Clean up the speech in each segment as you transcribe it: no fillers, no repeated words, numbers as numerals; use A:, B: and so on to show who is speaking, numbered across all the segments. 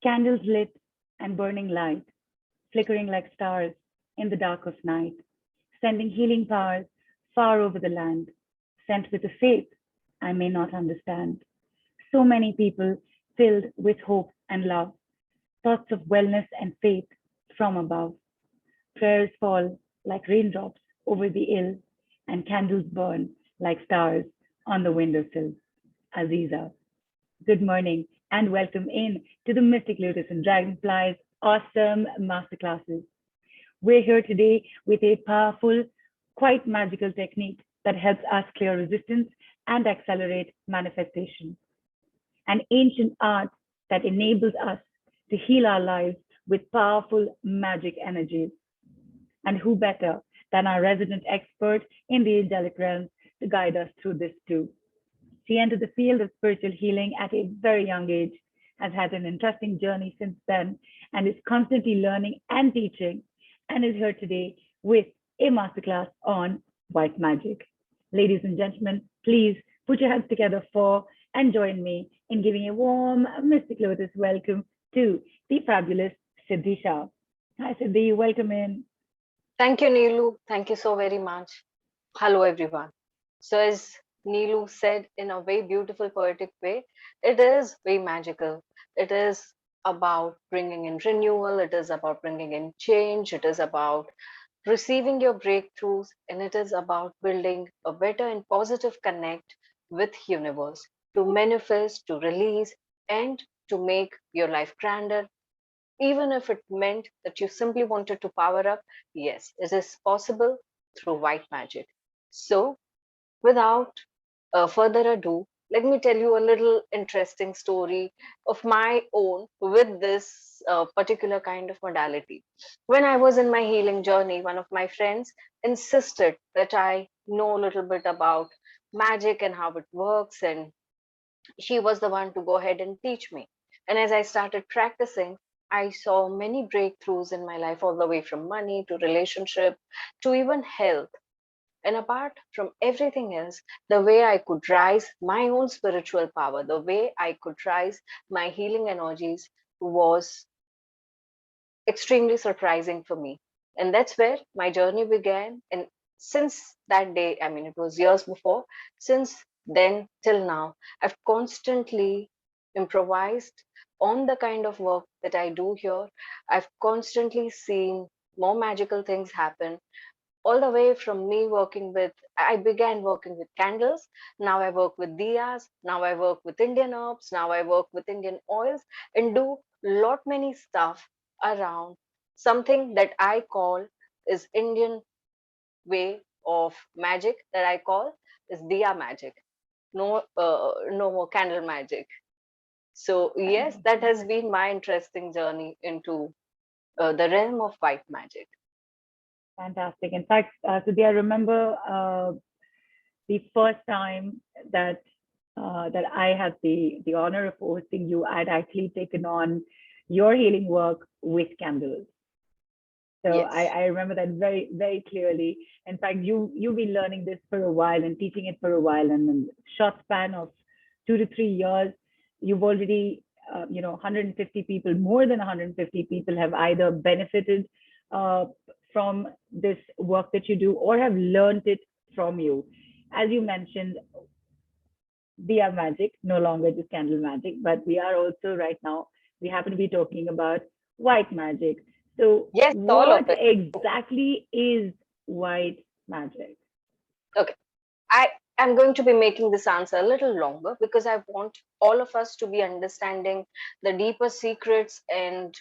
A: Candles lit and burning light, flickering like stars in the dark of night, sending healing powers far over the land, sent with a faith I may not understand. So many people filled with hope and love, thoughts of wellness and faith from above. Prayers fall like raindrops over the ill, and candles burn like stars on the windowsill. Aziza, good morning and welcome in to the Mystic Lotus and Dragonflies awesome masterclasses. We're here today with a powerful, quite magical technique that helps us clear resistance and accelerate manifestation. An ancient art that enables us to heal our lives with powerful magic energies. And who better than our resident expert in the angelic realms to guide us through this too? She entered the field of spiritual healing at a very young age, has had an interesting journey since then, and is constantly learning and teaching, and is here today with a masterclass on white magic. Ladies and gentlemen, please put your hands together for and join me in giving a warm Mystic Lotus welcome to the fabulous Siddhi Shah. Hi, Siddhi, welcome in.
B: Thank you, Neelu. Thank you so very much. Hello, everyone. So, as Neelu said in a very beautiful, poetic way, it is very magical. It is about bringing in renewal, it is about bringing in change, it is about receiving your breakthroughs, and it is about building a better and positive connect with universe to manifest, to release, and to make your life grander, even if it meant that you simply wanted to power up. Yes, it is possible through white magic. So, without further ado, let me tell you a little interesting story of my own with this particular kind of modality. When I was in my healing journey, one of my friends insisted that I know a little bit about magic and how it works, and she was the one to go ahead and teach me. And as I started practicing, I saw many breakthroughs in my life, all the way from money to relationship to even health. And apart from everything else, the way I could rise my own spiritual power, the way I could rise my healing energies was extremely surprising for me. And that's where my journey began. And since that day, I mean, it was years before, since then till now, I've constantly improvised on the kind of work that I do here. I've constantly seen more magical things happen, all the way from me working with, I began working with candles. Now I work with diyas. Now I work with Indian herbs. Now I work with Indian oils and do lot many stuff around something that I call is Indian way of magic, that I call is diya magic. No more candle magic. So yes, that has been my interesting journey into the realm of white magic.
A: Fantastic. In fact, Siddhi, I remember the first time that that I had the honor of hosting you, I'd actually taken on your healing work with candles. So
B: Yes.
A: I remember that very, very clearly. In fact, you've been learning this for a while and teaching it for a while, and in a short span of 2 to 3 years, you've already 150 people, more than 150 people have either benefited uh, from this work that you do or have learned it from you. As you mentioned, Diya magic, no longer just candle magic, but we are also right now, we happen to be talking about white magic. So,
B: Yes, all of
A: what
B: it.
A: exactly is white magic?
B: Okay. I am going to be making this answer a little longer because I want all of us to be understanding the deeper secrets and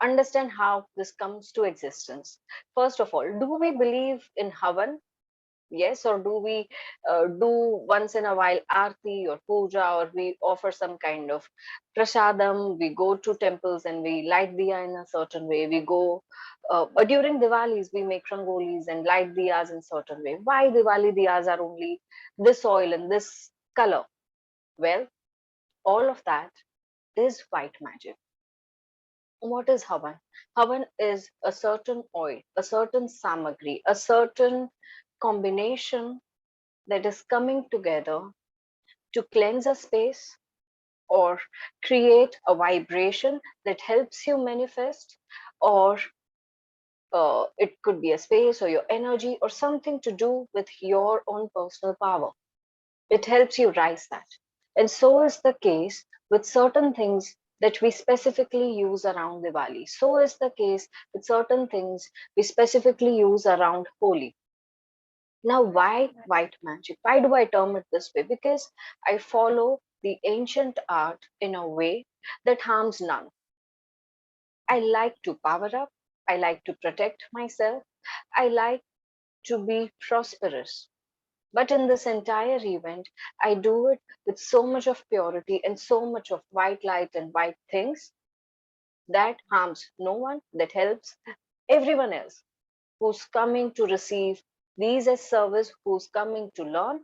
B: understand how this comes to existence. First of all, do we believe in Havan? Yes, or do we do once in a while arti or puja, or we offer some kind of prasadam? We go to temples and we light diya in a certain way. We go during Diwalis, we make rangolis and light diyas in certain way. Why Diwali diyas are only this oil and this color? Well, all of that is white magic. What is Havan? Havan is a certain oil, a certain samagri, a certain combination that is coming together to cleanse a space, or create a vibration that helps you manifest, or it could be a space or your energy or something to do with your own personal power. It helps you rise that. And so is the case with certain things that we specifically use around Diwali. So is the case with certain things we specifically use around Holi. Now, why white magic? Why do I term it this way? Because I follow the ancient art in a way that harms none. I like to power up. I like to protect myself. I like to be prosperous. But in this entire event, I do it with so much of purity and so much of white light and white things that harms no one, that helps everyone else who's coming to receive these as service, who's coming to learn.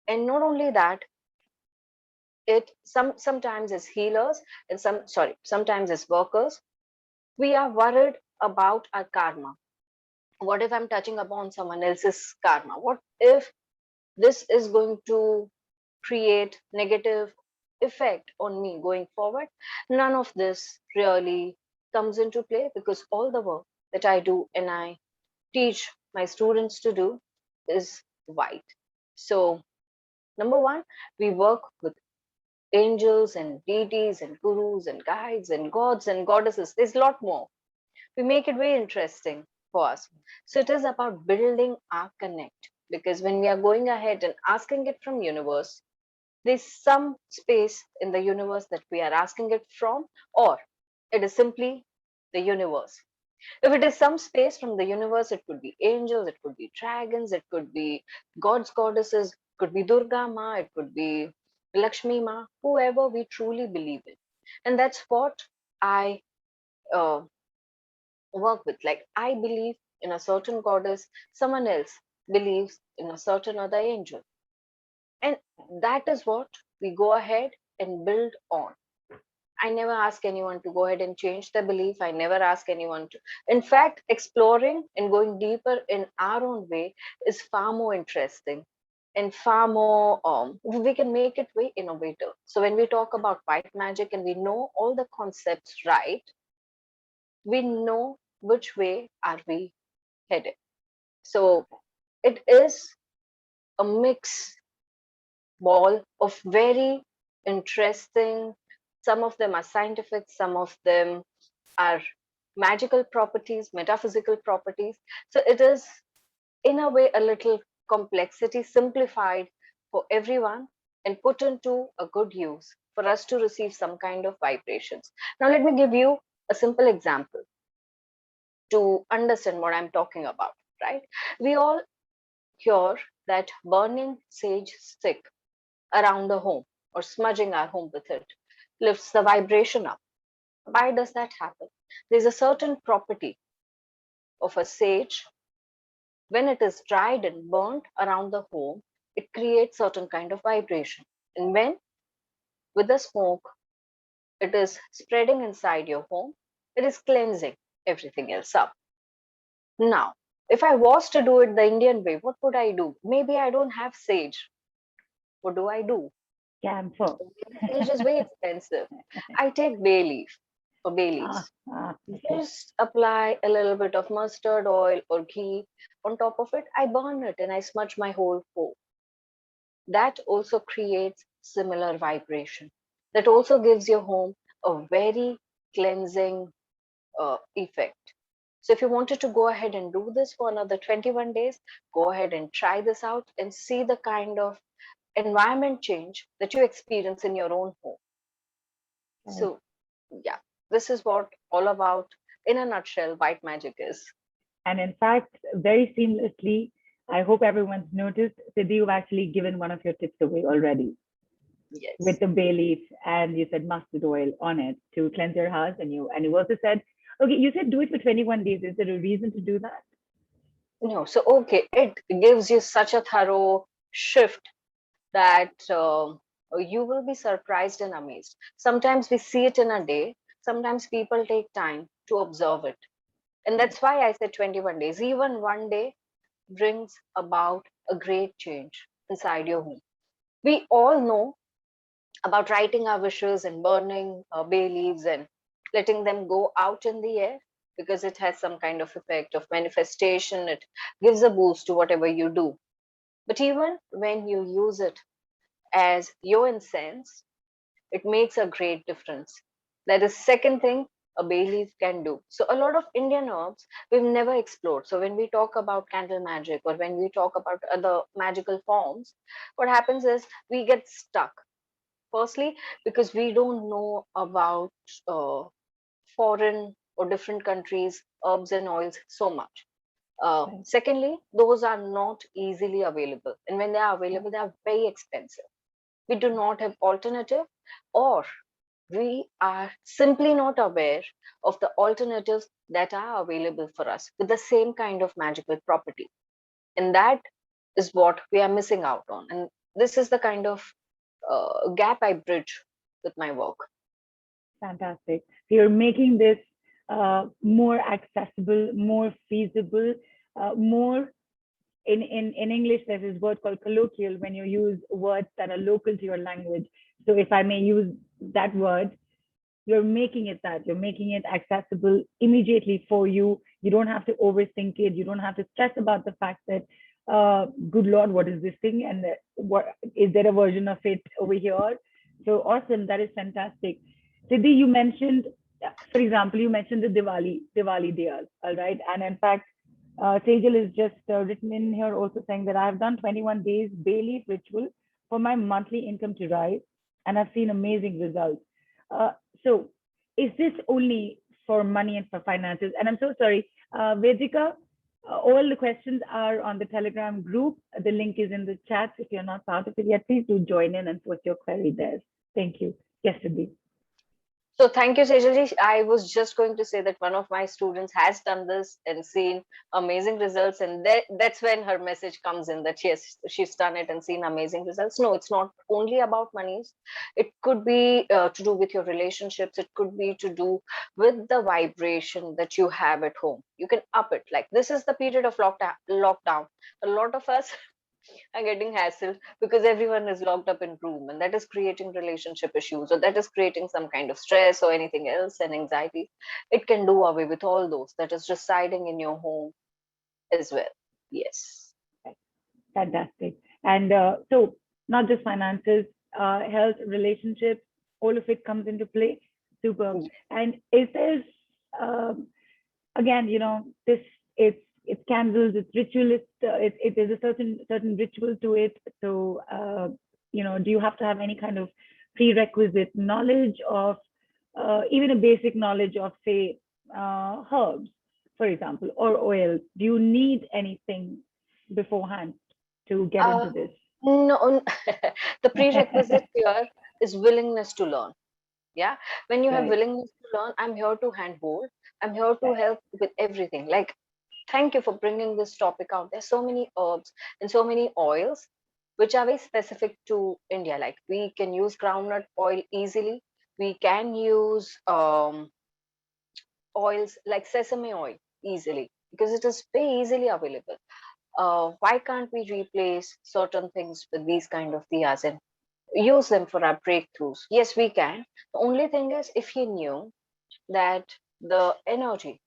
B: And not only that, it sometimes as healers and sometimes as workers, we are worried about our karma. What if I'm touching upon someone else's karma? What if this is going to create negative effect on me going forward? None of this really comes into play, because all the work that I do and I teach my students to do is white. So number one, we work with angels and deities and gurus and guides and gods and goddesses. There's a lot more. We make it very interesting for us. So it is about building our connect, because when we are going ahead and asking it from universe, there's some space in the universe that we are asking it from, or it is simply the universe. If it is some space from the universe, it could be angels, it could be dragons, it could be gods, goddesses, it could be Durga Ma, it could be Lakshmi Ma, whoever we truly believe in. And that's what I uh, work with. Like, I believe in a certain goddess, someone else believes in a certain other angel. And that is what we go ahead and build on. I never ask anyone to go ahead and change their belief. I never ask anyone to. In fact, exploring and going deeper in our own way is far more interesting and far more, we can make it way innovative. So when we talk about white magic and we know all the concepts right, we know which way are we headed. So it is a mix ball of very interesting. Some of them are scientific, some of them are magical properties, metaphysical properties. So it is, in a way, a little complexity simplified for everyone and put into a good use for us to receive some kind of vibrations. Now, let me give you a simple example to understand what I'm talking about, right? We all hear that burning sage stick around the home or smudging our home with it lifts the vibration up. Why does that happen? There's a certain property of a sage. When it is dried and burnt around the home, it creates certain kind of vibration. And when with the smoke, it is spreading inside your home, it is cleansing everything else up. Now, if I was to do it the Indian way, what would I do? Maybe I don't have sage. What do I do?
A: Camphor.
B: Sage is very expensive. I take bay leaf or bay
A: Ah,
B: leaves.
A: okay.
B: Just apply a little bit of mustard oil or ghee on top of it. I burn it and I smudge my whole home. That also creates similar vibration. That also gives your home a very cleansing effect. So if you wanted to go ahead and do this for another 21 days, go ahead and try this out and see the kind of environment change that you experience in your own home.
A: Right.
B: So yeah, this is what all about, in a nutshell, white magic is.
A: And in fact, very seamlessly, I hope everyone's noticed, Siddhi, you've actually given one of your tips away already with
B: Yes.
A: the bay leaf, and you said mustard oil on it to cleanse your house. And you also said, okay, you said do it for 21 days. Is there a reason to do that?
B: No, so okay, it gives you such a thorough shift that you will be surprised and amazed. Sometimes we see it in a day, sometimes people take time to observe it. And
A: Right.
B: that's why I said 21 days. Even one day brings about a great change inside your home. We all know about writing our wishes and burning bay leaves and letting them go out in the air, because it has some kind of effect of manifestation. It gives a boost to whatever you do. But even when you use it as your incense, it makes a great difference. That is second thing a bay leaf can do. So a lot of Indian herbs we've never explored. So when we talk about candle magic or when we talk about other magical forms, what happens is we get stuck. Firstly, because we don't know about uh, foreign or different countries herbs and oils so much.
A: Right.
B: Secondly, those are not easily available, and when they are
A: Yeah.
B: available, they are very expensive. We do not have alternative, or we are simply not aware of the alternatives that are available for us with the same kind of magical property, and that is what we are missing out on. And this is the kind of gap I bridge with my work.
A: Fantastic. So you're making this more accessible, more feasible, more in English, there's this word called colloquial when you use words that are local to your language. So if I may use that word, you're making it that. You're making it accessible immediately for you. You don't have to overthink it. You don't have to stress about the fact that, good Lord, what is this thing? And what is there a version of it over here? So awesome. That is fantastic. Siddhi, you mentioned, for example, you mentioned the Diwali diyas, all right? And in fact, Sejal is just written in here also saying that I have done 21 days bay leaf ritual for my monthly income to rise, and I've seen amazing results. Uh, so, is this only for money and for finances? And I'm so sorry, Vedika, all the questions are on the Telegram group. The link is in the chat. If you're not part of it yet, please do join in and post your query there. Thank you. Yes, Siddhi.
B: So thank you, Sejalji. I was just going to say that one of my students has done this and seen amazing results, and that's when her message comes in that yes, she's done it and seen amazing results. No, it's not only about monies. It could be to do with your relationships. It could be to do with the vibration that you have at home. You can up it. Like this is the period of lockdown. A lot of us are getting hassled because everyone is locked up in room, and that is creating relationship issues, or that is creating some kind of stress or anything else and anxiety. It can do away with all those that is residing in your home as well. Yes.
A: Fantastic. And so, not just finances, health, relationships, all of it comes into play. Superb. And is there, um, again, this it's candles, it's ritualist, it is a certain ritual to it. So, do you have to have any kind of prerequisite knowledge of, even a basic knowledge of, say, herbs, for example, or oils? Do you need anything beforehand to get
B: uh
A: into this?
B: no. The prerequisite here is willingness to learn. Yeah, when you have
A: Right,
B: willingness to learn, I'm here to handhold. I'm here to
A: right,
B: help with everything. Like, thank you for bringing this topic out. There's so many herbs and so many oils which are very specific to India. Like we can use groundnut oil easily. We can use oils like sesame oil easily because it is very easily available. Why can't we replace certain things with these kind of diyas and use them for our breakthroughs? Yes, we can. The only thing is, if you knew that the energy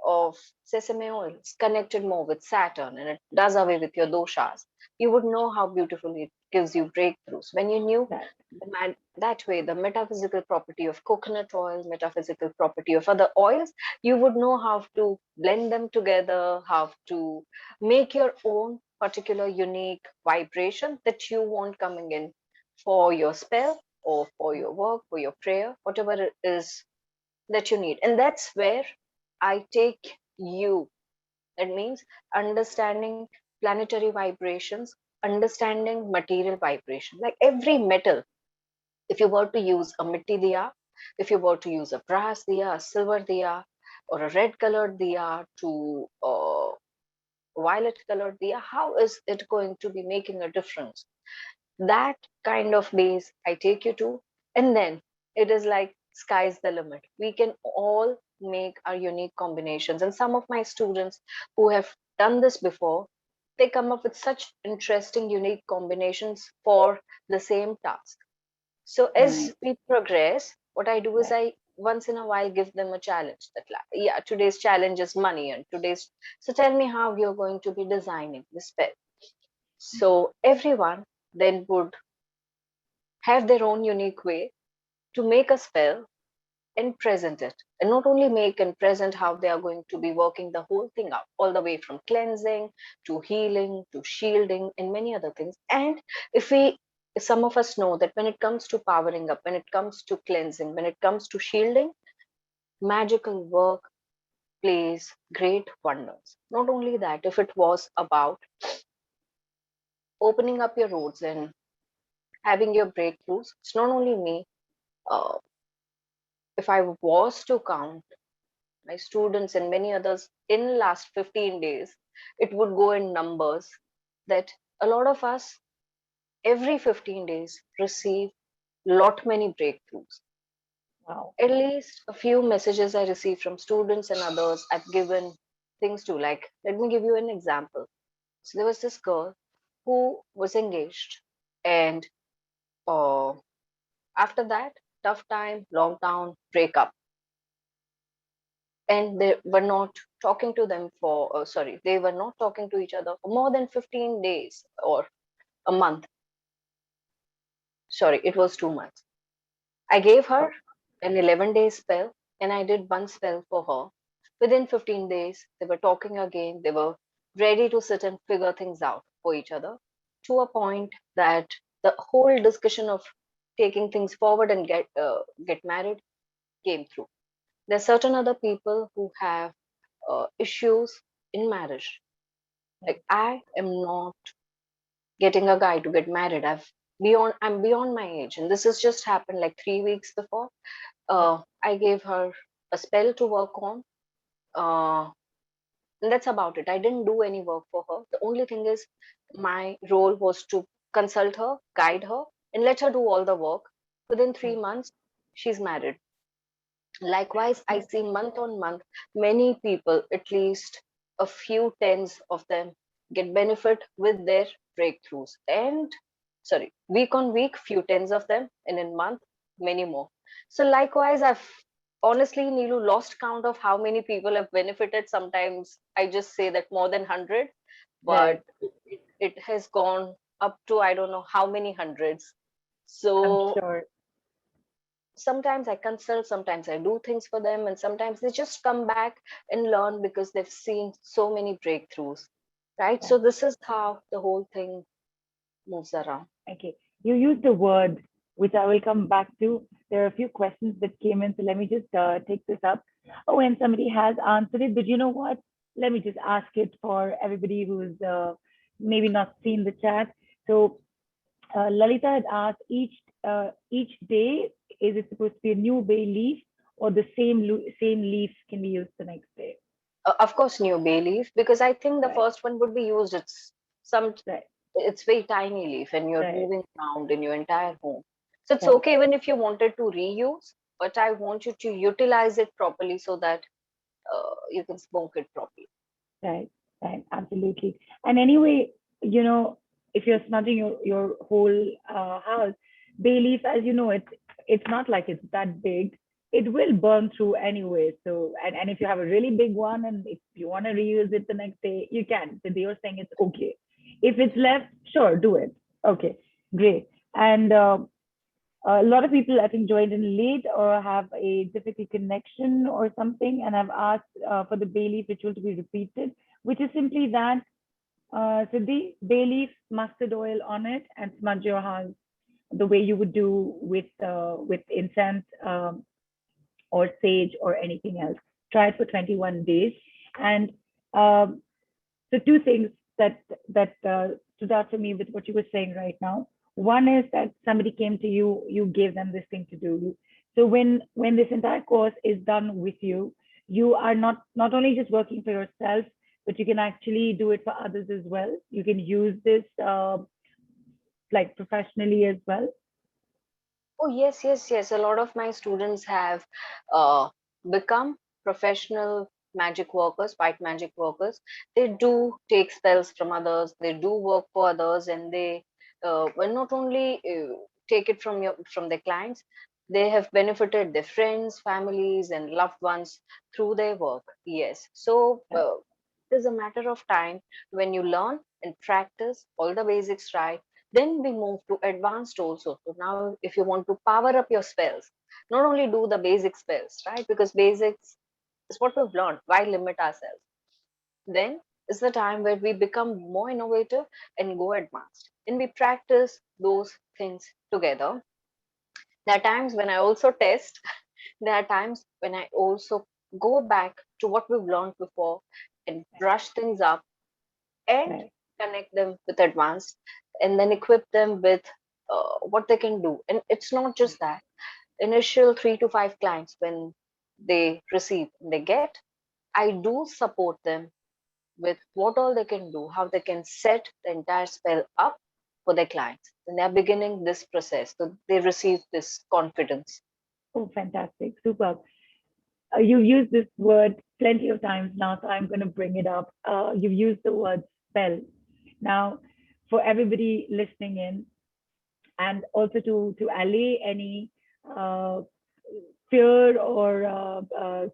B: of sesame oil is connected more with Saturn and it does away with your doshas, you would know how beautifully it gives you breakthroughs. When you knew
A: right.
B: that way, the metaphysical property of coconut oil, metaphysical property of other oils, you would know how to blend them together, how to make your own particular unique vibration that you want coming in for your spell or for your work, for your prayer, whatever it is that you need. And that's where I take you. That means understanding planetary vibrations, understanding material vibration. Like every metal, if you were to use a mitti diya, if you were to use a brass diya, a silver diya, or a red colored diya to violet colored diya, how is it going to be making a difference? That kind of base I take you to, and then it is like sky's the limit. We can all make our unique combinations. And some of my students who have done this before, they come up with such interesting, unique combinations for the same task. So
A: Right.
B: as we progress, what I do is
A: Right.
B: I once in a while give them a challenge that yeah, today's challenge is money and today's, so tell me how you're going to be designing the spell. So everyone then would have their own unique way to make a spell and present it, and not only make and present how they are going to be working the whole thing out, all the way from cleansing to healing to shielding and many other things. And if we, some of us know that when it comes to powering up, when it comes to cleansing, when it comes to shielding, magical work plays great wonders. Not only that, if it was about opening up your roads and having your breakthroughs, it's not only me. uh, if I was to count my students and many others in last 15 days, it would go in numbers that a lot of us every 15 days receive lot many breakthroughs.
A: Wow.
B: At least a few messages I receive from students and others I've given things to. Like, let me give you an example. So there was this girl who was engaged, and uh, after that, tough time, lockdown, breakup, and they were not talking to them for sorry, they were not talking to each other for more than 15 days or a month. Sorry, it was 2 months. I gave
A: Oh,
B: her an 11-day spell, and I did one spell for her. Within 15 days they were talking again, they were ready to sit and figure things out for each other, to a point that the whole discussion of taking things forward and get married came through. There's certain other people who have issues in marriage.
A: right.
B: Like, I am not getting a guy to get married. I'm beyond my age, and this has just happened like 3 weeks before.
A: Right.
B: I gave her a spell to work on, uh, and that's about it. I didn't do any work for her. The only thing is, my role was to consult her, guide her, and let her do all the work. Within three
A: Right.
B: months, she's married. Likewise, I
A: Right.
B: see month on month many people, at least a few tens of them, get benefit with their breakthroughs. And sorry, week on week, few tens of them, and in month, many more. So likewise, I've honestly, Neelu, lost count of how many people have benefited. Sometimes I just say that more than 100,
A: Right.
B: but it has gone up to I don't know how many hundreds.
A: I'm
B: So
A: sure.
B: sometimes I consult, sometimes I do things for them, and sometimes they just come back and learn because they've seen so many breakthroughs, right? So
A: Right.
B: this is how the whole thing moves around.
A: Okay. You used a word which I will come back to. There are a few questions that came in, so let me just take this up. Oh, and somebody has answered it, but you know what? Let me just ask it for everybody who's maybe not seen the chat. So Lalita had asked each day, is it supposed to be a new bay leaf, or the same leaf can be used the next day?
B: Of course, new bay leaf, because I think the
A: Right.
B: first one would be used. Some,
A: Right.
B: it's very tiny leaf, and you're
A: Right.
B: moving around in your entire home. So it's
A: Right.
B: okay even if you wanted to reuse, but I want you to utilize it properly so that you can smoke it properly.
A: Right, right, absolutely. And anyway, you know, if you're smudging your whole house, bay leaf, as you know, it's not like it's that big. It will burn through anyway. So, and if you have a really big one, and if you want to reuse it the next day, you can. So you're saying it's okay. If it's left, sure, do it. Okay, great. And a lot of people, I think, joined in late or have a difficult connection or something, and have asked for the bay leaf ritual to be repeated, which is simply that. So the bay leaf, mustard oil on it, and smudge your house the way you would do with incense, or sage or anything else. Try it for 21 days, and um, so two things that stood out for me with what you were saying right now. One is that somebody came to you, you gave them this thing to do. So when this entire course is done with you, you are not only just working for yourself, but you can actually do it for others as well. You can use this like professionally as well.
B: Oh, yes, yes, yes. A lot of my students have uh, become professional magic workers, white magic workers. They do take spells from others, they do work for others, and they well, not only take it from their clients. They have benefited their friends, families, and loved ones through their work. Yes. So it is a matter of time. When you learn and practice all the basics right, then we move to advanced also. So now if you want to power up your spells, not only do the basic spells, right? Because basics is what we've learned. Why limit ourselves? Then is the time where we become more innovative and go advanced. And we practice those things together. There are times when I also test. There are times when I also go back to what we've learned before and brush things up and
A: Right.
B: connect them with advanced, and then equip them with what they can do. And it's not just that. Initial 3 to 5 clients, when they receive, they get, I do support them with what all they can do, how they can set the entire spell up for their clients. And they're beginning this process. So they receive this confidence.
A: Oh, fantastic. Superb. You've used this word plenty of times now, so I'm going to bring it up. You've used the word spell. Now, for everybody listening in, and also to allay any uh, fear or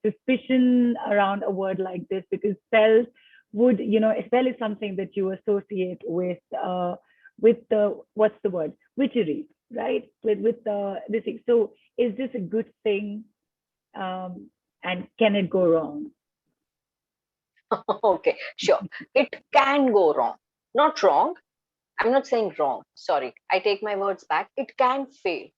A: suspicion around a word like this, because spell would, spell is something that you associate with the, what's the word, witchery, right? With the this thing. So is this a good thing, and can it go wrong?
B: Okay, sure. It can go wrong. Not wrong. I'm not saying wrong. Sorry. I take my words back. It can fail.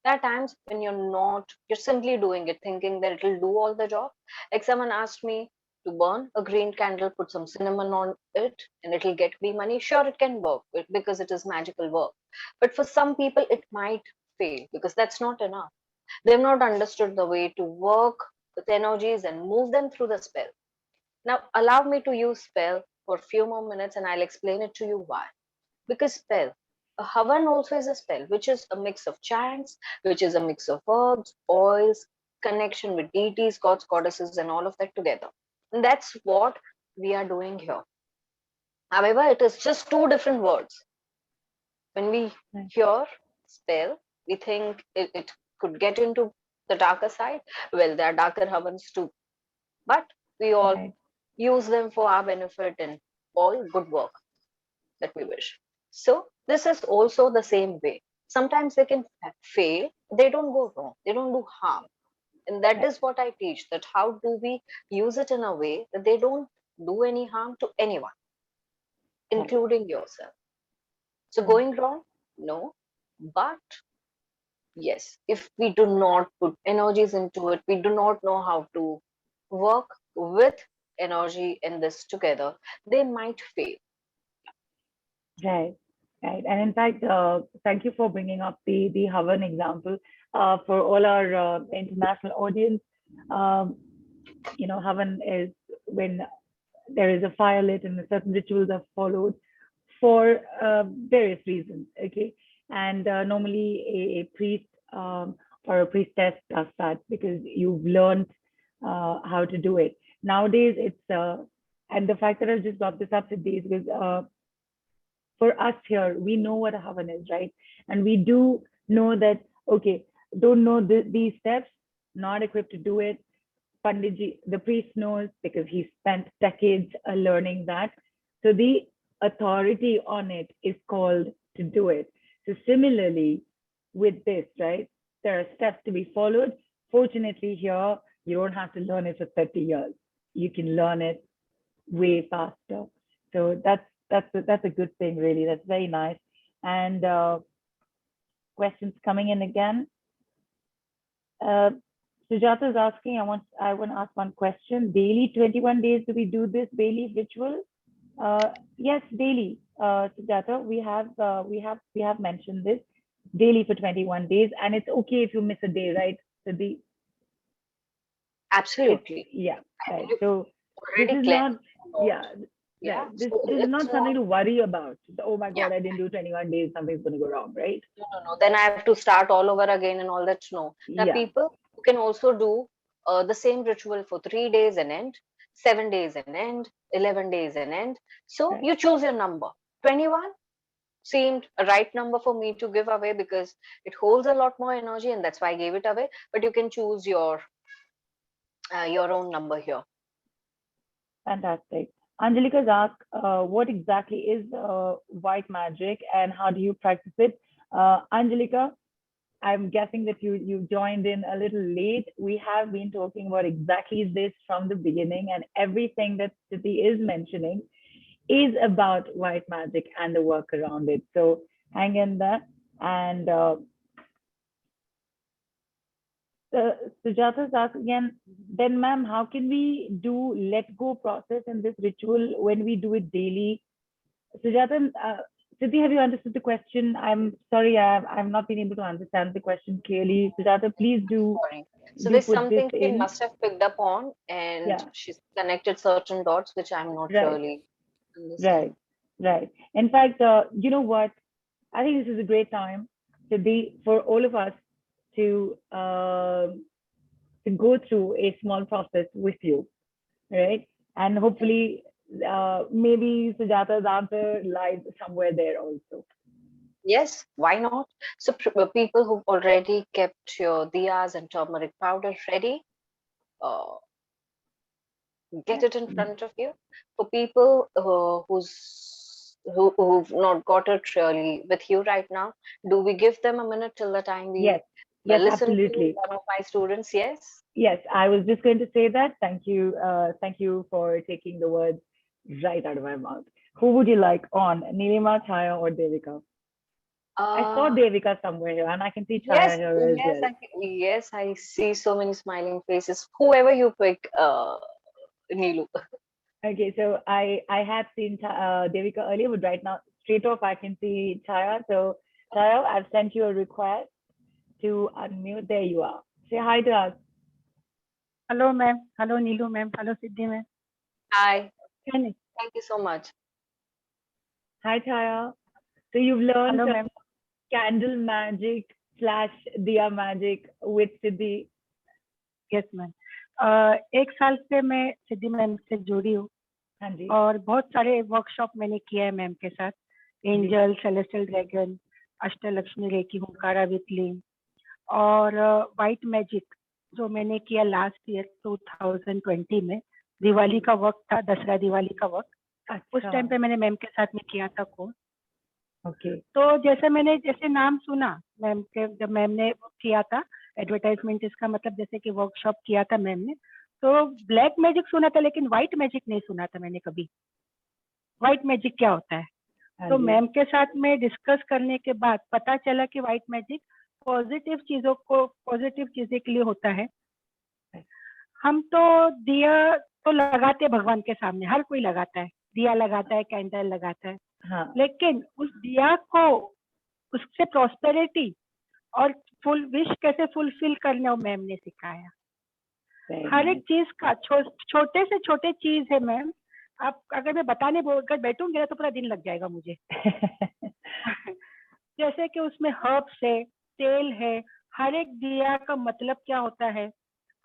B: There are times when you're simply doing it thinking that it'll do all the job. Like someone asked me to burn a green candle, put some cinnamon on it, and it'll get me money. Sure, it can work because it is magical work. But for some people, it might fail because that's not enough. They've not understood the way to work with energies and move them through the spell. Now, allow me to use spell for a few more minutes and I'll explain it to you why. Because spell, a havan also is a spell, which is a mix of chants, which is a mix of herbs, oils, connection with deities, gods, goddesses, and all of that together. And that's what we are doing here. However, it is just two different words. When we
A: Right.
B: hear spell, we think it could get into the darker side. Well, there are darker havans too, but we all
A: Right.
B: use them for our benefit and all good work that we wish. So this is also the same way. Sometimes they can fail, they don't go wrong, they don't do harm. And that
A: Right.
B: is what I teach, that how do we use it in a way that they don't do any harm to anyone,
A: Right.
B: including yourself. So
A: Right.
B: going wrong? No. But yes, if we do not put energies into it, we do not know how to work with energy in this together, they might fail.
A: Right. Right. And in fact, thank you for bringing up the Havan example. For all our international audience, um, Havan is when there is a fire lit and certain rituals are followed for various reasons. Okay. And normally a priest or a priestess does that because you've learned how to do it. Nowadays, and the fact that I just brought this up today is because for us here, we know what a havan is, right? And we do know that, okay, don't know these steps, not equipped to do it. Panditji, the priest knows because he spent decades learning that. So the authority on it is called to do it. So similarly with this, right? There are steps to be followed. Fortunately, here you don't have to learn it for 30 years. You can learn it way faster. So that's a good thing, really. That's very nice. And questions coming in again. Uh, Sujata is asking, I want to ask one question. Daily 21 days, do we do this daily ritual? Yes, daily, Sujata. We have mentioned this daily for 21 days, and it's okay if you miss a day, right? So it's
B: Absolutely.
A: yeah,
B: And
A: right.
B: you've
A: So this
B: already
A: is
B: cleansed
A: not
B: thought.
A: yeah,
B: Yeah.
A: right. This
B: So
A: this is
B: it's
A: not something
B: not,
A: to worry about. Oh my
B: yeah,
A: God, I didn't do 21 days. Something's going to go wrong, right?
B: no. Then I have to start all over again and all that. No. There are
A: Yeah,
B: people who can also do the same ritual for 3 days and end, 7 days and end, 11 days and end. So
A: right,
B: you choose your number. 21, seemed a right number for me to give away because it holds a lot more energy, and that's why I gave it away. But you can choose your own number here.
A: Fantastic. Angelika's asked, what exactly is white magic and how do you practice it? Angelika, I'm guessing that you joined in a little late. We have been talking about exactly this from the beginning, and everything that Siti is mentioning is about white magic and the work around it. So hang in there. And Sujata's asked again, then ma'am, how can we do let go process in this ritual when we do it daily? Sujata, Siddhi, have you understood the question? I'm sorry, I've not been able to understand the question clearly. Sujata, please
B: Sorry. So
A: do
B: there's
A: put this
B: something she
A: in.
B: must have picked up on, and
A: Yeah,
B: she's connected certain dots which I'm not
A: right,
B: really
A: right,
B: understanding.
A: right. In fact, you know what? I think this is a great time for all of us to go through a small process with you, right? And hopefully, maybe Sujata's answer lies somewhere there also.
B: Yes, why not? So people who've already kept your diyas and turmeric powder ready, uh, get
A: Yeah.
B: it in front of you. For people who've not got it really with you right now, do we give them a minute till the time we
A: Yes. Yes,
B: listen to
A: absolutely.
B: one of my students? Yes.
A: Yes, I was just going to say that. Thank you. Thank you for taking the words right out of my mouth. Who would you like on, Nilima, Chaya, or Devika? I saw
B: Uh,
A: Devika somewhere here, and I can see Chaya
B: yes,
A: here as
B: yes,
A: well.
B: yes, I see so many smiling faces. Whoever you pick, Neelu.
A: Okay, so I had seen Devika earlier, but right now, straight off, I can see Chaya. So Chaya, I've sent you a request to unmute. There you are. Say hi to us.
C: Hello, ma'am. Hello, Neelu, ma'am. Hello, Siddhi, ma'am.
B: Hi,
C: Can
B: thank you so much.
A: Hi, Chaya. So you've learned
C: Hello, ma'am.
A: candle magic slash diya magic with Siddhi.
C: Yes ma'am. एक साल से मैं सिद्धि ma'am से जुड़ी हूँ
A: हाँ जी,
C: और बहुत सारे वर्कशॉप मैंने किया है मैम के साथ। Angel, celestial dragon, Ashtalakshmi reiki, Hunkara with लिंग और वाइट मैजिक जो मैंने किया लास्ट ईयर 2020 में। दिवाली का वक्त था, दसरा दिवाली का वक्त। उस
A: अच्छा,
C: टाइम पे मैंने मैम के साथ में किया था कोर्स।
A: ओके,
C: तो जैसे नाम सुना मैम के, जब मैम ने किया था एडवर्टाइजमेंट, इसका मतलब जैसे कि वर्कशॉप किया था मैम ने, तो ब्लैक मैजिक सुना था लेकिन व्हाइट मैजिक नहीं सुना था मैंने कभी। व्हाइट मैजिक क्या होता है?
A: हाँ
C: तो
A: जी,
C: मैम के साथ में डिस्कस करने के बाद पता चला कि व्हाइट मैजिक पॉजिटिव चीजें के लिए होता है। हम तो दिया तो लगाते भगवान के सामने, हर कोई लगाता है, दिया लगाता है, कैंडल लगाता है,
A: हाँ,
C: लेकिन उस दिया को, उससे प्रॉस्पेरिटी और फुल विश कैसे फुलफिल करना वो मैम ने सिखाया।
A: very
C: हर एक
A: nice.
C: चीज का छोटे से छोटे चीज है मैम। आप अगर मैं बताने बोलकर बैठूंगी ना तो पूरा दिन लग जाएगा मुझे। जैसे कि उसमें हर्ब्स है, तेल है, हर एक दिया का मतलब क्या होता है,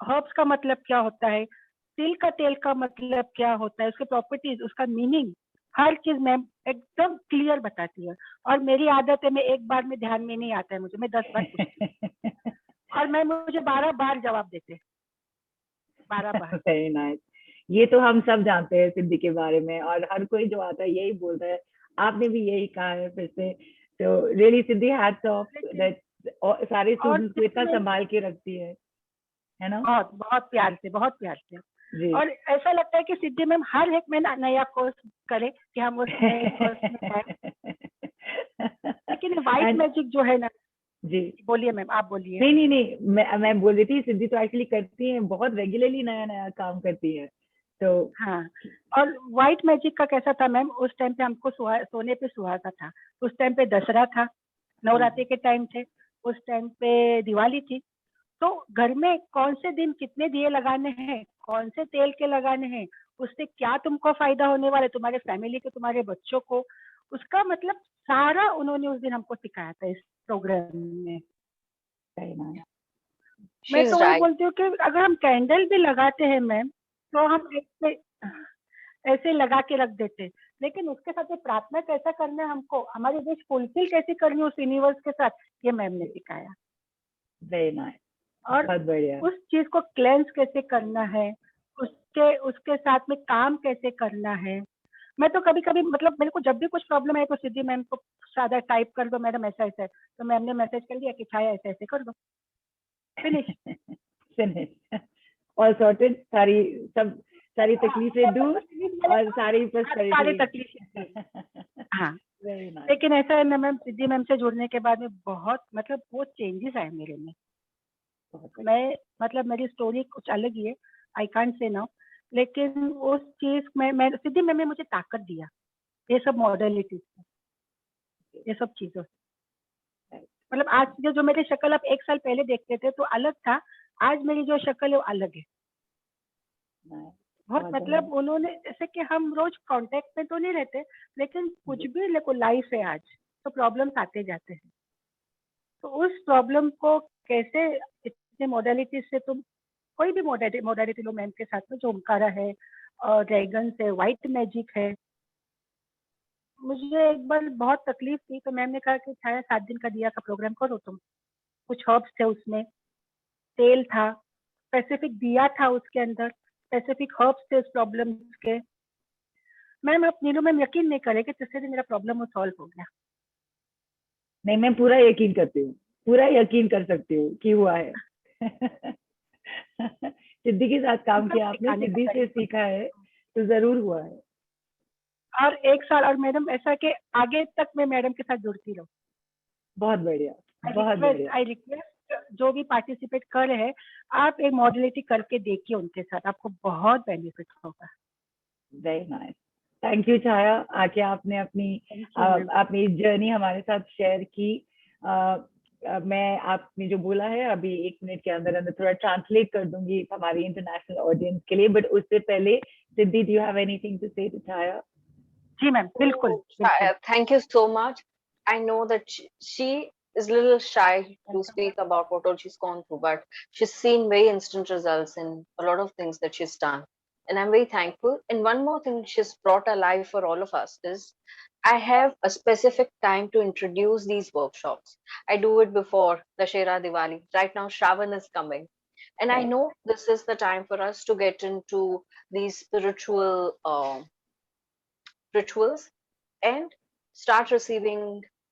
C: हर्ब्स का मतलब क्या होता है, तिल का तेल का मतलब क्या होता है, उसके प्रॉपर्टीज, उसका मीनिंग, हर चीज मैम एकदम क्लियर बताती है। और मेरी आदत है, मैं एक बार में ध्यान में नहीं आता है मुझे, मैं 10 बार पूछती हूँ और मैं मुझे 12 बार जवाब देते, 12 बार।
A: Very nice. ये तो हम सब जानते हैं सिद्धि के बारे में, और हर कोई जो आता है यही बोलता है। आपने भी यही कहा है फिर से। तो really Siddhi hats off that सारे स्टूडेंट्स को इतना संभाल के रखती है ना?
C: बहुत बहुत प्यार से, बहुत प्यार से।
A: जी।
C: और ऐसा लगता है कि सिद्धि मैम हर एक में नया कोर्स करे कि हम उस नए कोर्स में जाएं। लेकिन व्हाइट मैजिक जो है ना,
A: जी
C: बोलिए मैम, आप बोलिए।
A: नहीं नहीं नहीं, मैं बोल रही थी सिद्धि तो एक्चुअली करती है, बहुत रेगुलरली नया नया काम करती है। तो
C: हाँ, और व्हाइट मैजिक का कैसा था मैम, उस टाइम पे हमको सोने पे सुहागा था। उस टाइम पे दसरा था, नवरात्रि के टाइम थे, उस टाइम पे दिवाली थी। तो घर में कौन से दिन कितने दिए लगाने हैं, कौन से तेल के लगाने हैं, उससे क्या तुमको फायदा होने वाला है, तुम्हारे फैमिली को, तुम्हारे बच्चों को, उसका मतलब सारा उन्होंने उस दिन हमको सिखाया था इस प्रोग्राम में। मैं
B: She's
C: तो वही
B: right.
C: बोलती हूँ कि अगर हम कैंडल भी लगाते हैं मैम, तो हम ऐसे लगा के रख देते, लेकिन उसके साथ में प्रार्थना कैसा करना है हमको, हमारी विश फुलफिल कैसे करनी है उस यूनिवर्स के साथ, ये मैम ने सिखाया।
A: वेरी नाइस,
C: और
A: बहुत बढ़िया।
C: उस चीज को क्लेंस कैसे करना है, उसके उसके साथ में काम कैसे करना है। मैं तो कभी कभी मतलब मेरे को जब भी कुछ प्रॉब्लम है तो सिद्धि मैम को सादा टाइप कर दो, मैडम ऐसा ऐसा है, तो मैम ने मैसेज कर दिया कि छाया ऐसे ऐसे कर दो, फिनिश।
A: फिनिश, ऑल सॉर्टेड, सारी तकलीफें दूर और सारी
C: सारी
A: प्रॉस्पेरिटी।
C: तकलीफें। हाँ,
A: वेरी नाइस,
C: लेकिन ऐसा है ना मैम, सिद्धि मैम से जुड़ने के बाद में बहुत मतलब वो चेंजेस आए मेरे में।
A: बहुत बढ़िया।
C: मैं मतलब मेरी स्टोरी कुछ अलग ही है, आई कांट से नाउ, लेकिन उस चीज में मैं सिद्धि मैम ने मुझे ताकत दिया, ये सब मॉडलिटीज, ये सब चीजों से। मतलब आज जो मेरी शक्ल आप 1 साल पहले देखते थे तो अलग था, आज मेरी जो शक्ल है वो अलग है।
A: Nice,
C: बहुत
A: बहुत
C: मतलब उन्होंने, जैसे कि हम रोज कांटेक्ट में तो नहीं रहते, लेकिन कुछ भी देखो लाइफ है आज, तो प्रॉब्लम्स आते जाते हैं। तो उस प्रॉब्लम को कैसे इतने मोडालिटी से तुम, कोई भी मोडालिटी लो मैम के साथ में, जो ओमकारा है और ड्रैगन्स है, व्हाइट मैजिक है। मुझे एक बार बहुत तकलीफ थी तो मैम ने कहा कि छाया 7 दिन का दिया का प्रोग्राम करो तुम। कुछ हर्ब्स थे उसमें, तेल था, स्पेसिफिक दिया था उसके अंदर, स्पेसिफिक हर्ब्स थे उस प्रॉब्लम के। मैम आप नीलू मैम यकीन नहीं करेंगे, तीसरे दिन मेरा प्रॉब्लम वो सॉल्व हो गया।
A: नहीं, मैं पूरा यकीन करती हूँ, पूरा यकीन कर सकती हूँ कि हुआ है। सिद्धि के साथ काम
C: मतलब
A: किया आपने,
C: सिखाने का
A: सिद्धि से
C: तरीका।
A: सीखा है तो जरूर हुआ है।
C: और 1 साल, और मैडम ऐसा कि आगे तक मैं मैडम के साथ जुड़ती रहूं।
A: बहुत बढ़िया, बहुत बढ़िया।
C: आई रिक्वेस्ट जो भी पार्टिसिपेट कर रहे हैं, आप एक मॉडलिटी करके देखिए उनके साथ, आपको बहुत बेनिफिट होगा।
A: वेरी नाइस, थैंक यू छाया, आके आपने
C: थैंक यू मैम।
A: अपनी जर्नी हमारे साथ शेयर की। मैं आपने जो बोला है अभी 1 मिनट के अंदर अंदर थोड़ा ट्रांसलेट कर दूंगी हमारी इंटरनेशनल ऑडियंस के लिए, बट उससे पहले Siddhi, do you have anything to say to Chhaya?
C: जी मैम, बिल्कुल
B: Oh,
C: बिल्कुल।
B: thank you so much. I know that she is a little shy to speak about what all she's gone through, but she's seen very instant results in a lot of things that she's done. And I'm very thankful. And one more thing she's brought alive for all of us is I have a specific time to introduce these workshops. I do it before Dashera Diwali. Right now, Shravan is coming. And I
A: Right.
B: know this is the time for us to get into these spiritual rituals and start receiving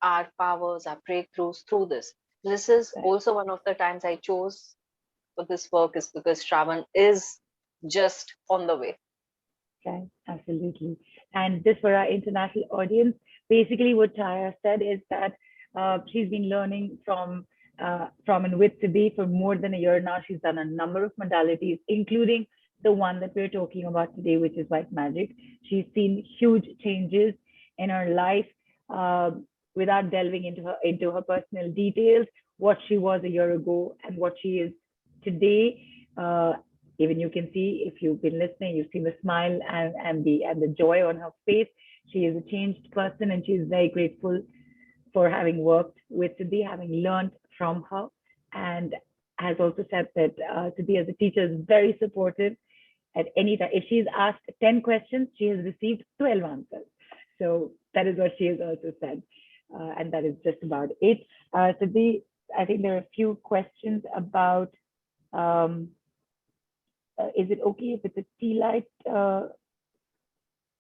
B: our powers, our breakthroughs through this. This is
A: Right.
B: also one of the times I chose for this work is because Shravan is just on the way.
A: Right, absolutely. And just for our international audience, basically what Chaya said is that she's been learning from and with Siddhi for more than a year now. She's done a number of modalities, including the one that we're talking about today, which is white magic. She's seen huge changes in her life, uh, without delving into her personal details, what she was a year ago and what she is today. Even you can see, if you've been listening, you've seen the smile and the joy on her face. She is a changed person, and she is very grateful for having worked with Siddhi, having learned from her, and has also said that Siddhi as a teacher is very supportive at any time. If she's asked 10 questions, she has received 12 answers. So that is what she has also said. And that is just about it. Siddhi, I think there are a few questions about, is it okay if it's a tea light?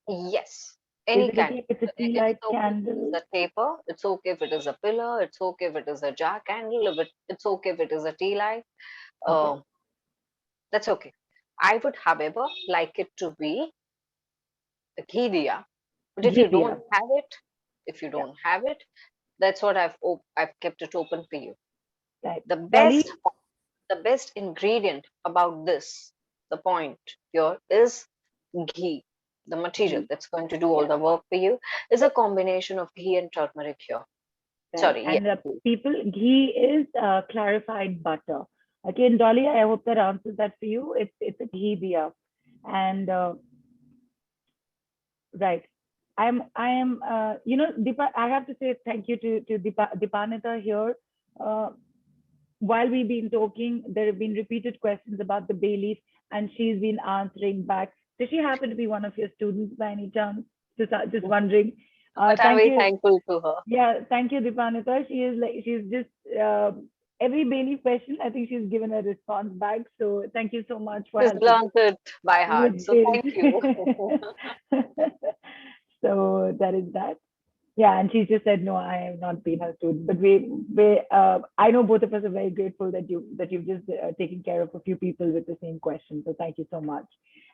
B: Yes,
A: Is
B: any
A: it okay
B: kind.
A: if it's a tea
B: It's
A: light
B: okay if it is
A: candle?
B: a taper, it's okay if it is a pillar, it's okay if it is a jar candle, if it's okay if it is a tea light.
A: Okay.
B: That's okay. I would, however, like it to be a ghee diya. But if you
A: Ghee.
B: don't have it, if you
A: Yeah,
B: don't have it, that's what I've kept it open for you.
A: right.
B: The
A: Dolly,
B: best ingredient about this, the point here is ghee. The material
A: ghee.
B: that's going to do all
A: Yeah,
B: the work for you is a combination of ghee and turmeric here.
A: right.
B: Sorry,
A: And
B: yeah.
A: people, ghee is clarified butter. Again, Dolly, I hope that answers that for you. It's a ghee diya. And right. Deepa, I have to say thank you to Dipanita here. Uh, while we've been talking, there have been repeated questions about the bay leaf, and she's been answering back. Does she happen to be one of your students by any chance? just wondering.
B: But I'm
A: Thank
B: very
A: you.
B: thankful to her.
A: Yeah, thank you, Dipamita. She's just every Bailey question, I think she's given a response back. So thank you so much for
B: She's
A: helping
B: learned it by heart.
A: with
B: So
A: this.
B: thank you.
A: So that is that. Yeah, and she just said, no, I have not been her student. But I know both of us are very grateful that you've just taken care of a few people with the same question. So thank you so much.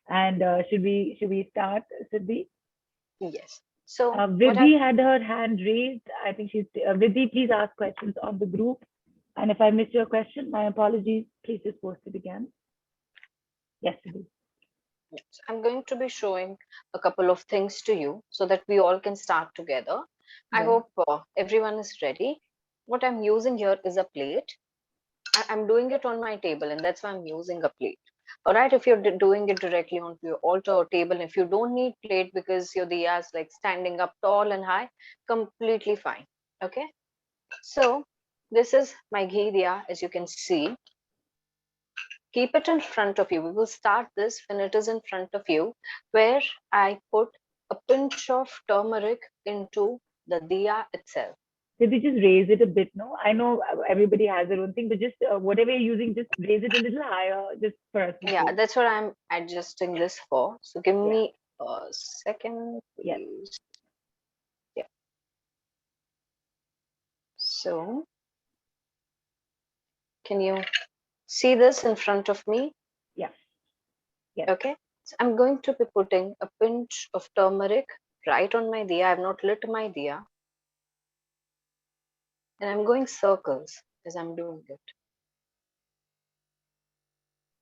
A: And should we start, Siddhi?
B: Yes. So what
A: Vidhi had her hand raised. I think she's Vidhi. Please ask questions on the group. And if I missed your question, my apologies. Please just post it again. Yes, Vidhi.
B: I'm going to be showing a couple of things to you so that we all can start together. I
A: Yeah.
B: hope everyone is ready. What I'm using here is a plate. I'm doing it on my table, and that's why I'm using a plate. All right, if you're doing it directly onto your altar or table, if you don't need plate because your diya is like standing up tall and high, completely fine. Okay, so this is my ghee diya, as you can see. Keep it in front of you. We will start this when it is in front of you, where I put a pinch of turmeric into the diya itself.
A: Did we just raise it a bit? No, I know everybody has their own thing, but just whatever you're using, just raise it a little higher, just for us to
B: Yeah,
A: see.
B: that's what I'm adjusting this for. So give
A: Yeah.
B: me a second,
A: Yeah.
B: please. Yeah. So can you see this in front of me?
A: Yeah. Yes.
B: Okay. So I'm going to be putting a pinch of turmeric right on my diya. I've not lit my diya. And I'm going circles as I'm doing it.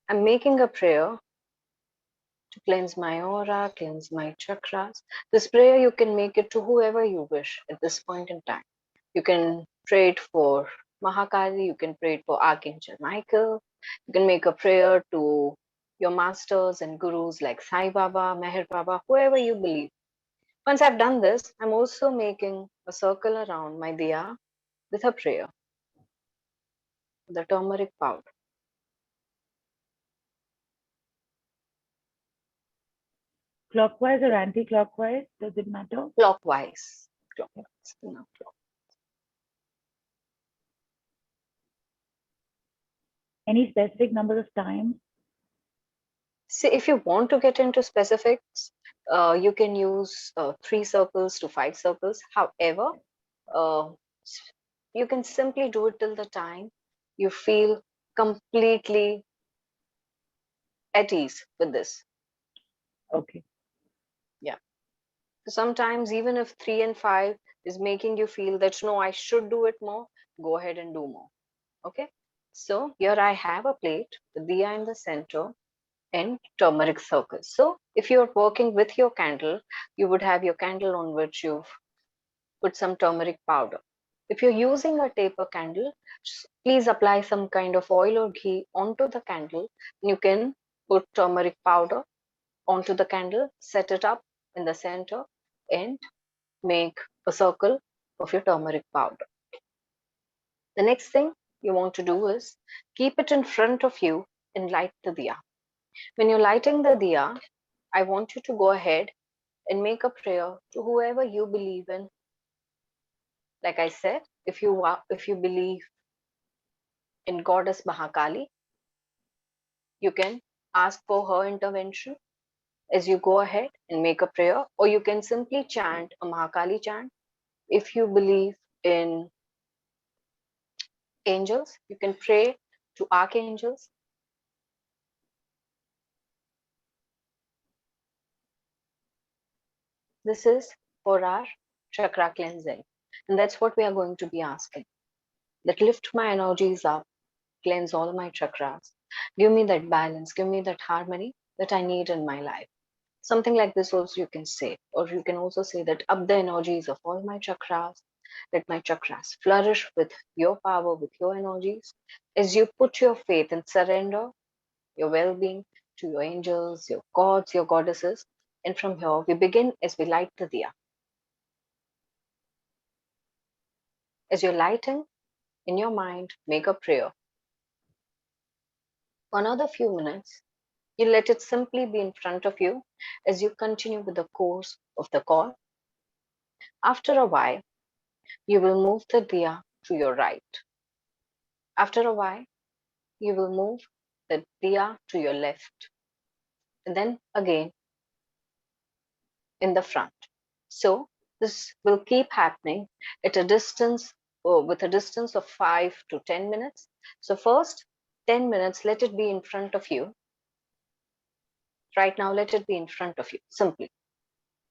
B: I'm making a prayer to cleanse my aura, cleanse my chakras. This prayer, you can make it to whoever you wish at this point in time. You can pray it for Mahakali, you can pray it for Archangel Michael, you can make a prayer to your masters and gurus like Sai Baba, Meher Baba, whoever you believe. Once I've done this, I'm also making a circle around my diya with a prayer, the turmeric powder.
A: Clockwise or anti-clockwise? Does it matter?
B: Clockwise. Clockwise. No, clockwise.
A: Any specific number of times?
B: See, if you want to get into specifics, you can use 3 circles to 5 circles. However, uh, you can simply do it till the time you feel completely at ease with this.
A: Okay.
B: Yeah. Sometimes, even if 3 and 5 is making you feel that no, I should do it more, go ahead and do more. Okay. So here I have a plate with diya in the center and turmeric circles. So if you're working with your candle, you would have your candle on which you've put some turmeric powder. If you're using a taper candle, please apply some kind of oil or ghee onto the candle. You can put turmeric powder onto the candle, set it up in the center, and make a circle of your turmeric powder. The next thing you want to do is keep it in front of you and light the diya. When you're lighting the diya, I want you to go ahead and make a prayer to whoever you believe in. Like I said, if you believe in goddess Mahakali, you can ask for her intervention as you go ahead and make a prayer, or you can simply chant a Mahakali chant. If you believe in angels, you can pray to archangels. This is for our chakra cleansing, and that's what we are going to be asking. That lift my energies up, cleanse all my chakras, give me that balance, give me that harmony that I need in my life. Something like this also you can say, or you can also say that up the energies of all my chakras, let my chakras flourish with your power, with your energies, as you put your faith and surrender your well-being to your angels, your gods, your goddesses. And from here we begin as we light the diya. As you're lighting, in your mind, make a prayer. For another few minutes, You let it simply be in front of you as you continue with the course of the call. After a while, you will move the diya to your right. After a while, you will move the diya to your left. And then again in the front. So this will keep happening at a distance or with a distance of 5 to 10 minutes. So first 10 minutes, let it be in front of you. Right now, let it be in front of you, simply.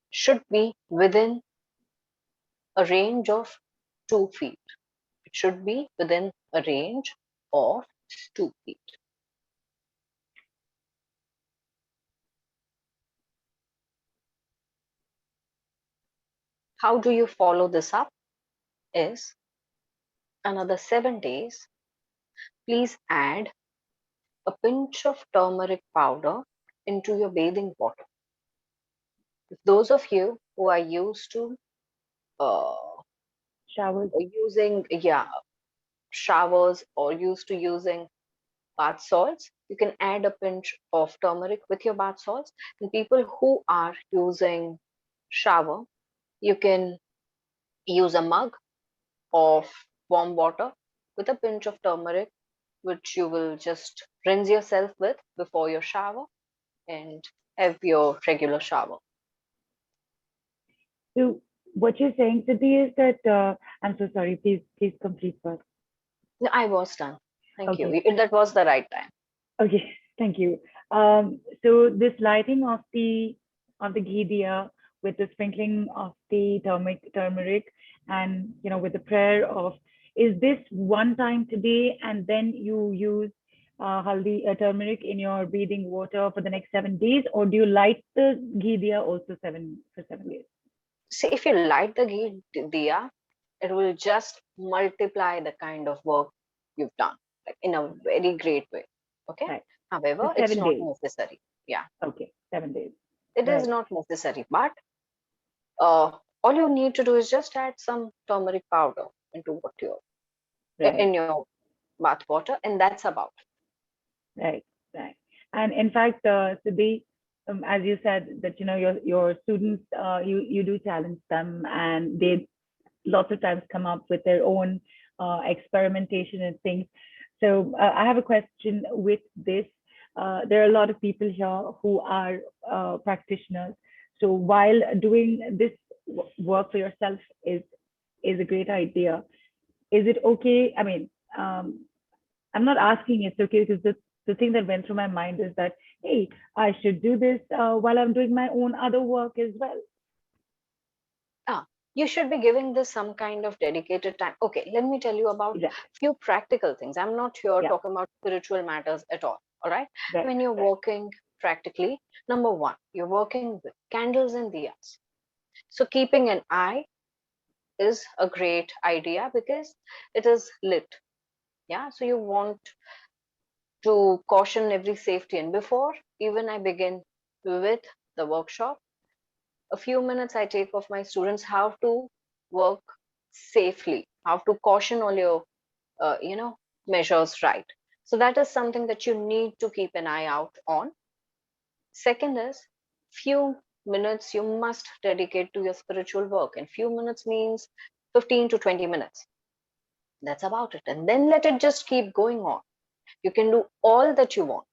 B: Should be within a range of 2 feet. It should be within a range of 2 feet. How do you follow this up? Is another 7 days, please add a pinch of turmeric powder into your bathing water. If those of you who are used to uh,
A: Showers.
B: using showers or used to using bath salts, you can add a pinch of turmeric with your bath salts. And people who are using shower, you can use a mug of warm water with a pinch of turmeric, which you will just rinse yourself with before your shower and have your regular shower.
A: So what you're saying, Siddhi, is that I'm so sorry. Please complete first.
B: No, I was done. Thank
A: Okay.
B: you. That was the right time.
A: Okay, thank you. So this lighting of the ghee diya with the sprinkling of the turmeric, and with the prayer of, is this one time today, and then you use haldi turmeric in your bathing water for the next 7 days, or do you light the ghee diya also for 7 days?
B: See, if you light the ghee diya, it will just multiply the kind of work you've done, like in a very great way. Okay.
A: Right.
B: However,
A: For
B: it's
A: 7
B: not
A: days.
B: necessary. Yeah.
A: Okay, 7 days.
B: It is
A: Right.
B: not necessary, but all you need to do is just add some turmeric powder into what you
A: Right.
B: in your bath water, and that's about it.
A: Right, right. And in fact, Siddhi, as you said that your students, you do challenge them, and they lots of times come up with their own experimentation and things. So I have a question with this. There are a lot of people here who are practitioners. So while doing this work for yourself is a great idea, is it okay? I mean, I'm not asking it's okay, because the thing that went through my mind is that, hey, I should do this while I'm doing my own other work as well.
B: You should be giving this some kind of dedicated time. Okay, let me tell you about
A: Yeah.
B: few practical things. I'm not here
A: Yeah.
B: talking about spiritual matters at all. All right.
A: Right,
B: When you're
A: right.
B: working practically, number one, you're working with candles and diyas. So keeping an eye is a great idea because it is lit. Yeah. So you want to caution every safety. And before even I begin with the workshop, a few minutes I take of my students how to work safely, how to caution all your measures right. So that is something that you need to keep an eye out on. Second is, few minutes you must dedicate to your spiritual work, and few minutes means 15 to 20 minutes. That's about it. And then let it just keep going on. You can do all that you want,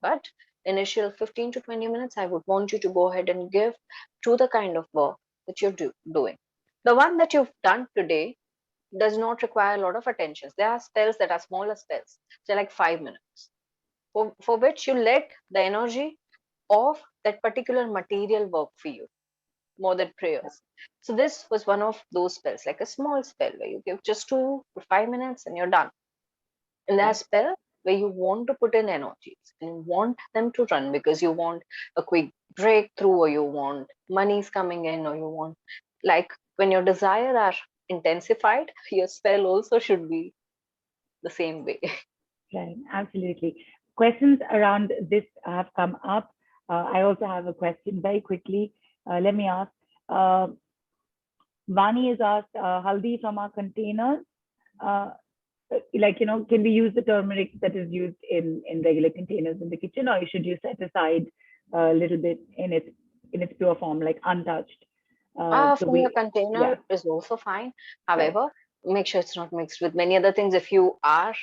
B: but initial 15 to 20 minutes I would want you to go ahead and give to the kind of work that you're doing. The one that you've done today does not require a lot of attention. There are spells that are smaller spells, so like 5 minutes, for which you let the energy of that particular material work for you more than prayers. So this was one of those spells, like a small spell where you give just 2 to 5 minutes and you're done. And there are spells where you want to put in energies and you want them to run because you want a quick breakthrough, or you want monies coming in, or you want, like, when your desire are intensified, your spell also should be the same way.
A: Right, absolutely. Questions around this have come up. I also have a question very quickly. Let me ask. Vani is asked, haldi from our containers. like, can we use the turmeric that is used in regular containers in the kitchen, or should you set aside a little bit in its pure form, like untouched? So
B: From your
A: yeah,
B: container is also fine.
A: right,
B: However, make sure it's not mixed with many other things. If you are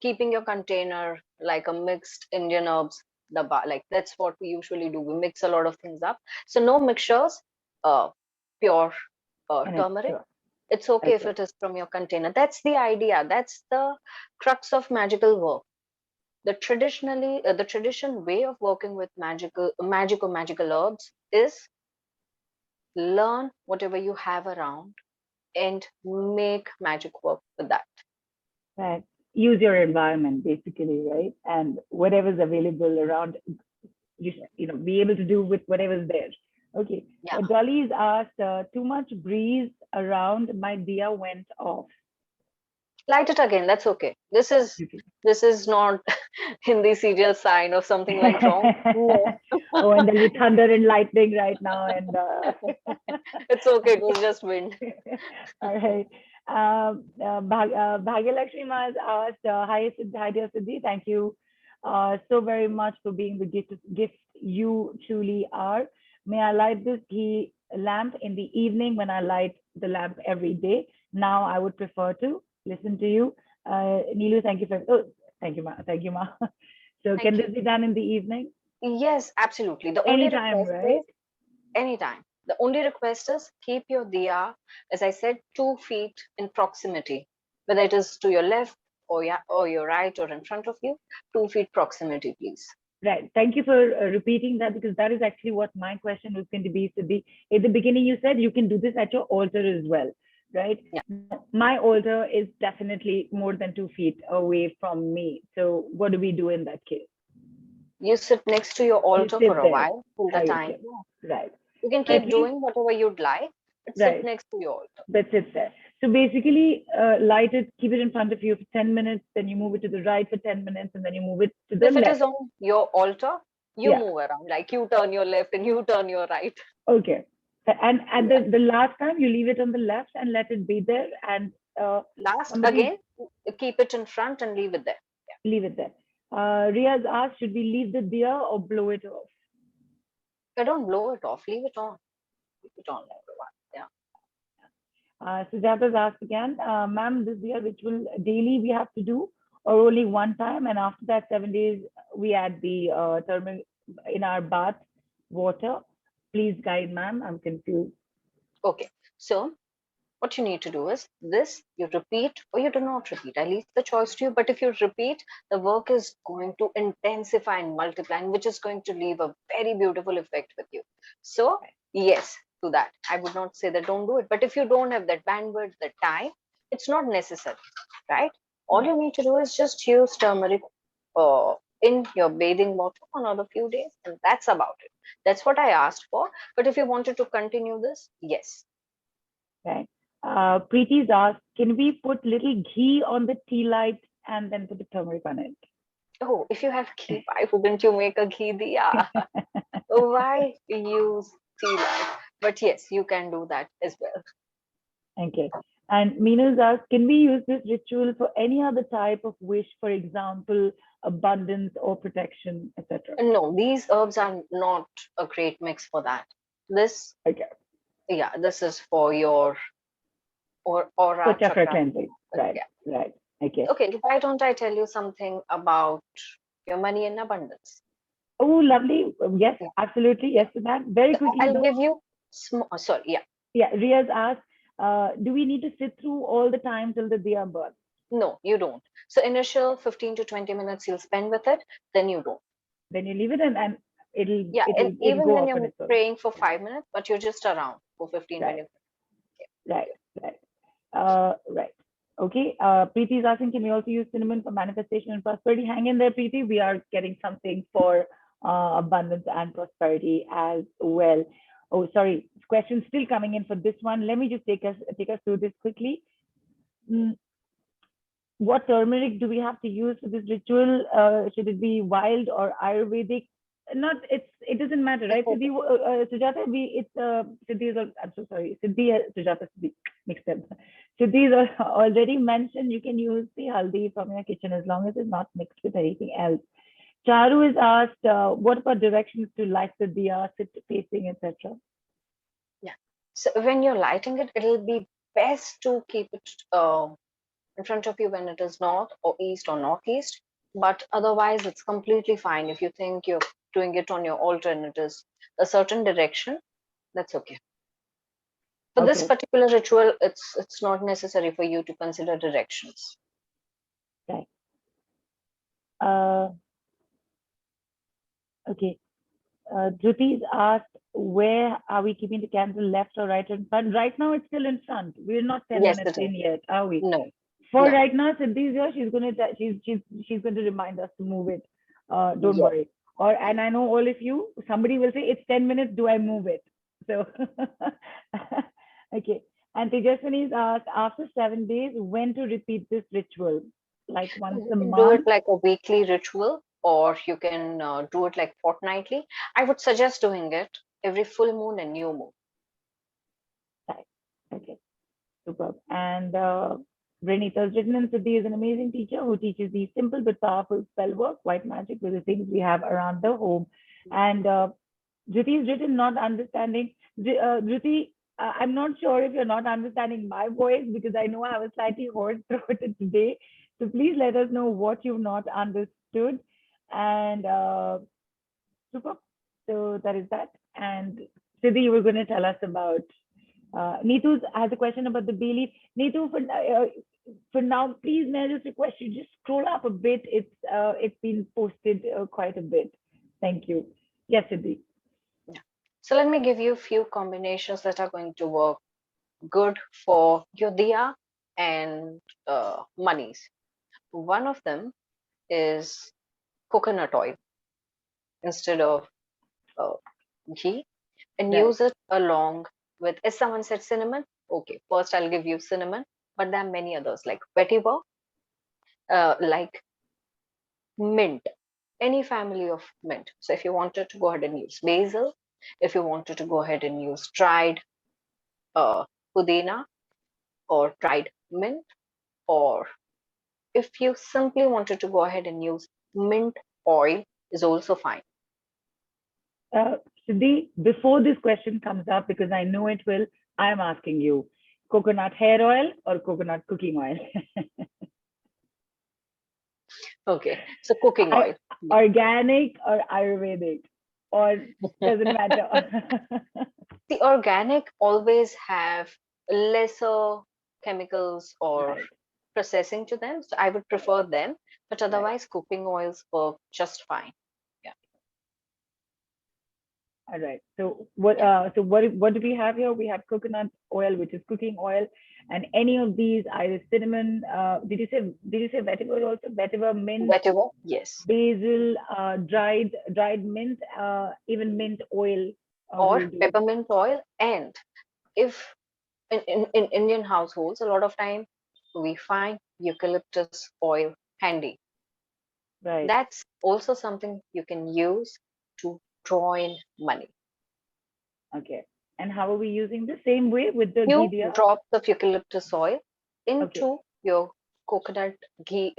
B: keeping your container like a mixed Indian herbs, like that's what we usually do. We mix a lot of things up. So no mixtures, pure
A: and it's
B: turmeric.
A: pure.
B: It's okay if
A: Okay,
B: it is from your container. That's the idea. That's the crux of magical work. The tradition way of working with magic or magical herbs is learn whatever you have around and make magic work with that.
A: right. Use your environment basically, right? And whatever's available around, be able to do with whatever's there. Okay.
B: Yeah.
A: Dolly's asked, too much breeze around, my diya went off.
B: Light it again. That's okay. This is
A: Okay.
B: this is not Hindi serial sign of something went wrong. No.
A: Oh, and there'll be thunder and lightning right now, and
B: It's okay. It was just wind.
A: all right. Bhagyalakshmi Ma has asked, hi dear Siddhi, thank you so very much for being the gift you truly are. May I light this ghee lamp in the evening when I light the lamp every day. Now I would prefer to listen to you. Neelu, thank you, Ma. Thank you, Ma. So
B: Thank
A: can
B: you.
A: this be done in the evening?
B: Yes, absolutely. The only
A: Anytime,
B: request
A: right?
B: is anytime. The only request is keep your diya, as I said, 2 feet in proximity, whether it is to your left or your right or in front of you. 2 feet proximity, please.
A: Right. Thank you for repeating that, because that is actually what my question was going to be. So at the beginning, you said you can do this at your altar as well, right?
B: Yeah.
A: My altar is definitely more than 2 feet away from me. So what do we do in that case?
B: You sit next to your altar
A: sit
B: for a
A: there.
B: while till the time.
A: Okay. Right.
B: You can
A: So at
B: keep
A: least,
B: doing whatever you'd like, but sit
A: right,
B: next to your altar.
A: that sits there. So basically, light it, keep it in front of you for 10 minutes, then you move it to the right for 10 minutes, and then you move it to the
B: If it
A: left.
B: is on your altar, you
A: Yeah.
B: move around, like you turn your left and you turn your right.
A: Okay. And at
B: Yeah.
A: the last time, you leave it on the left and let it be there, and
B: Last,
A: somebody
B: again, keep it in front and leave it there.
A: leave it there. Riaz asked, should we leave the diya or blow it off?
B: I don't blow it off, leave it on. Leave it on, everyone. Yeah.
A: Sujata's asked again, ma'am, this diya ritual daily we have to do, or only one time, and after that 7 days we add the turmeric in our bath water. Please guide, ma'am. I'm confused.
B: Okay. So what you need to do is this, you repeat or you do not repeat. I leave the choice to you. But if you repeat, the work is going to intensify and multiply, which is going to leave a very beautiful effect with you. So yes, to that. I would not say that don't do it. But if you don't have that bandwidth, the time, it's not necessary, right? All you need to do is just use turmeric in your bathing water for another few days, and that's about it. That's what I asked for. But if you wanted to continue this, yes.
A: Okay. Preeti's asked, can we put little ghee on the tea light and then put the turmeric on it?
B: Oh, if you have ghee, why wouldn't you make a ghee diya? Why use tea light? But yes, you can do that as well.
A: Okay. And Meena's asked, can we use this ritual for any other type of wish, for example, abundance or protection, etc.?
B: No, these herbs are not a great mix for that. This,
A: Okay.
B: yeah, this is for your aura
A: For chakra
B: chakra.
A: cleansing. Right.
B: Yeah.
A: Right. Okay.
B: Okay, why don't I tell you something about your money in abundance?
A: Oh, lovely. Yes,
B: Yeah.
A: absolutely. Yes to that. Very quickly,
B: I'll
A: though.
B: give you sorry, yeah.
A: Yeah, Riaz asked, do we need to sit through all the time till the diya burns?
B: No, you don't. So initial 15 to 20 minutes you'll spend with it, then you don't.
A: Then you leave it and it'll
B: Yeah, and
A: it'll
B: even
A: go
B: when
A: off on
B: you're
A: its own.
B: praying for 5 minutes, but you're just around for 15,
A: Right.
B: 20 minutes.
A: Right. Right. Okay. Preeti is asking, can we also use cinnamon for manifestation and prosperity? Hang in there, Preeti. We are getting something for abundance and prosperity as well. Oh, sorry. Questions still coming in for this one. Let me just take us through this quickly. What turmeric do we have to use for this ritual? Should it be wild or Ayurvedic? It doesn't matter, right? Siddhi, Sujata, Siddhi is, I'm so sorry, Siddhi, Sujata, Siddhi, mixed up. So these are already mentioned. You can use the haldi from your kitchen as long as it's not mixed with anything else. Charu is asked, what about directions to light the diya, sit facing, etc.
B: So when you're lighting it, it'll be best to keep it in front of you when it is north or east or northeast. But otherwise, it's completely fine. If you think you're doing it on your altar and it is a certain direction, that's okay. For this
A: Okay.
B: particular ritual, it's not necessary for you to consider directions.
A: Uh, okay. Jyoti is asked, where are we keeping the candle, left or right in front? Right now, it's still in front. We're not 10
B: Yes,
A: minutes
B: it is.
A: in yet, are we?
B: No.
A: For
B: No.
A: right now, Siddhi is here. She's going to she's going to remind us to move it. Don't
B: Yeah.
A: worry. And I know all of you. Somebody will say it's 10 minutes. Do I move it? So okay. And Tejaswini is asked, after 7 days, when to repeat this ritual? Like once
B: You
A: a
B: can do it
A: month?
B: like a weekly ritual, or you can do it like fortnightly. I would suggest doing it every full moon and new moon.
A: Right. Okay. Superb. And Renita's written in, Siddhi is an amazing teacher who teaches these simple but powerful spell work, white magic with the things we have around the home. And Jyoti is written, not understanding. Jyoti, I'm not sure if you're not understanding my voice because I know I have a slightly hoarse throat today. So please let us know what you've not understood. And super. So that is that. And Siddhi, you were going to tell us about Neetu has a question about the bay leaf. Neetu, for now, please may I just request you just scroll up a bit. It's been posted quite a bit. Thank you. Yes, Siddhi.
B: So let me give you a few combinations that are going to work good for your diya and monies. One of them is coconut oil instead of uh, ghee, and
A: Right.
B: use it along with, if someone said cinnamon, okay, first I'll give you cinnamon, but there are many others like vetiver, like mint, any family of mint. So if you wanted to go ahead and use basil, if you wanted to go ahead and use dried pudina or dried mint, or if you simply wanted to go ahead and use mint oil, is also fine.
A: Siddhi, before this question comes up, because I know it will, I am asking you, coconut hair oil or coconut cooking oil?
B: Okay, so cooking oil.
A: Organic or Ayurvedic? Or doesn't matter?
B: The organic always have lesser chemicals or
A: Right.
B: processing to them, so I would prefer them, but
A: Right.
B: otherwise cooking oils work just fine.
A: All right. So what do we have here? We have coconut oil, which is cooking oil, and any of these, either cinnamon. Did you say vetiver also? Vetiver, mint,
B: Vetiver, yes,
A: basil, dried mint, even mint oil.
B: or
A: Will do.
B: peppermint oil. And if in Indian households, a lot of time we find eucalyptus oil handy.
A: Right.
B: That's also something you can use to draw in money.
A: Okay. And how are we using the same way with the
B: Few
A: ghee diya?
B: drops of eucalyptus oil into your coconut ghee,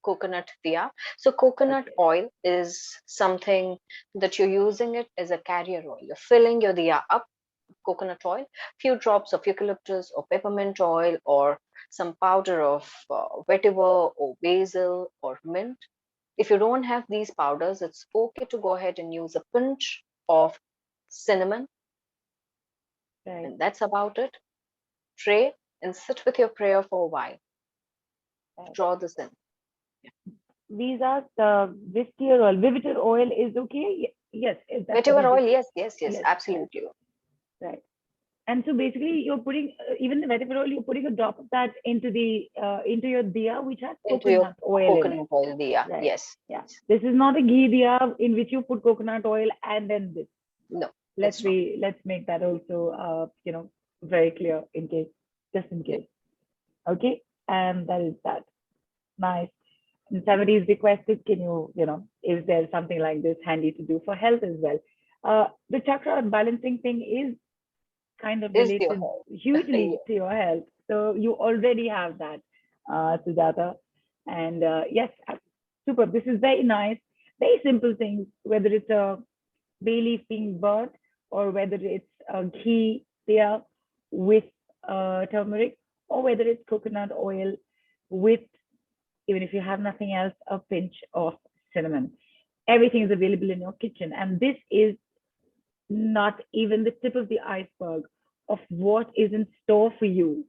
B: coconut diya. So coconut
A: Okay.
B: oil is something that you're using it as a carrier oil. You're filling your diya up with coconut oil, few drops of eucalyptus or peppermint oil, or some powder of vetiver or basil or mint. If you don't have these powders, it's okay to go ahead and use a pinch of cinnamon,
A: Right.
B: and that's about it. Pray and sit with your prayer for a while.
A: Right.
B: Draw this in.
A: These are the Vivitar oil is okay. Yes. That's what
B: Vetiver
A: you
B: oil,
A: just
B: yes,
A: Yes.
B: absolutely.
A: Right. And so basically, you're putting even the vetiver oil. You're putting a drop of that into your diya, which has
B: Into your
A: coconut oil in it.
B: coconut oil diya,
A: Right.
B: yes.
A: Yeah. This is not a ghee diya in which you put coconut oil and then this.
B: No,
A: Let's
B: it's not.
A: make that also very clear just in case. Okay. And that is that. Nice. And somebody is requested, can is there something like this handy to do for health as well? The chakra balancing thing is kind of
B: Is your
A: related
B: health.
A: hugely
B: Yeah.
A: to your health. So you already have that, Sujata. And yes, super. This is very nice. Very simple things, whether it's a bay leaf being burnt or whether it's ghee there with turmeric or whether it's coconut oil with, even if you have nothing else, a pinch of cinnamon. Everything is available in your kitchen. And this is not even the tip of the iceberg of what is in store for you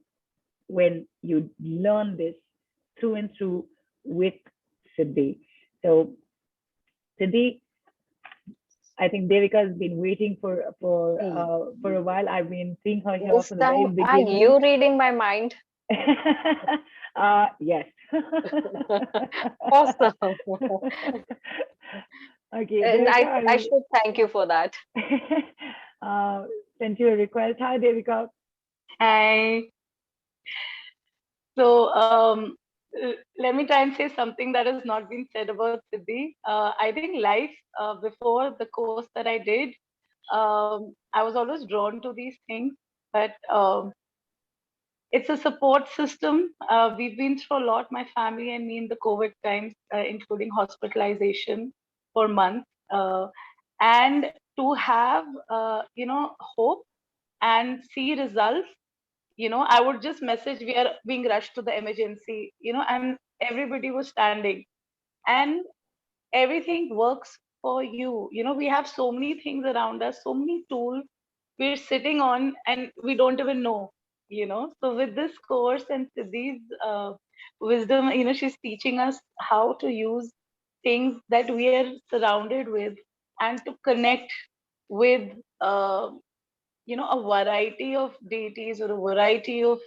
A: when you learn this through and through with Siddhi. So, Siddhi, I think Devika has been waiting for a while. I've been seeing her here
B: This
A: from the very
B: time, are
A: beginning.
B: you reading my mind?
A: Yes.
B: Awesome.
A: Okay,
B: And
A: Devika,
B: I should thank you for that.
A: sent you a request. Hi, Devika.
D: Hi. So let me try and say something that has not been said about Siddhi. I think life before the course that I did, I was always drawn to these things, but it's a support system. We've been through a lot, my family and me, in the COVID times, including hospitalization for months, and to have hope and see results. I would just message, we are being rushed to the emergency, and everybody was standing, and everything works for you. We have so many things around us, so many tools we're sitting on, and we don't even know. So with this course and Siddhi's wisdom, she's teaching us how to use things that we are surrounded with and to connect with a variety of deities or a variety of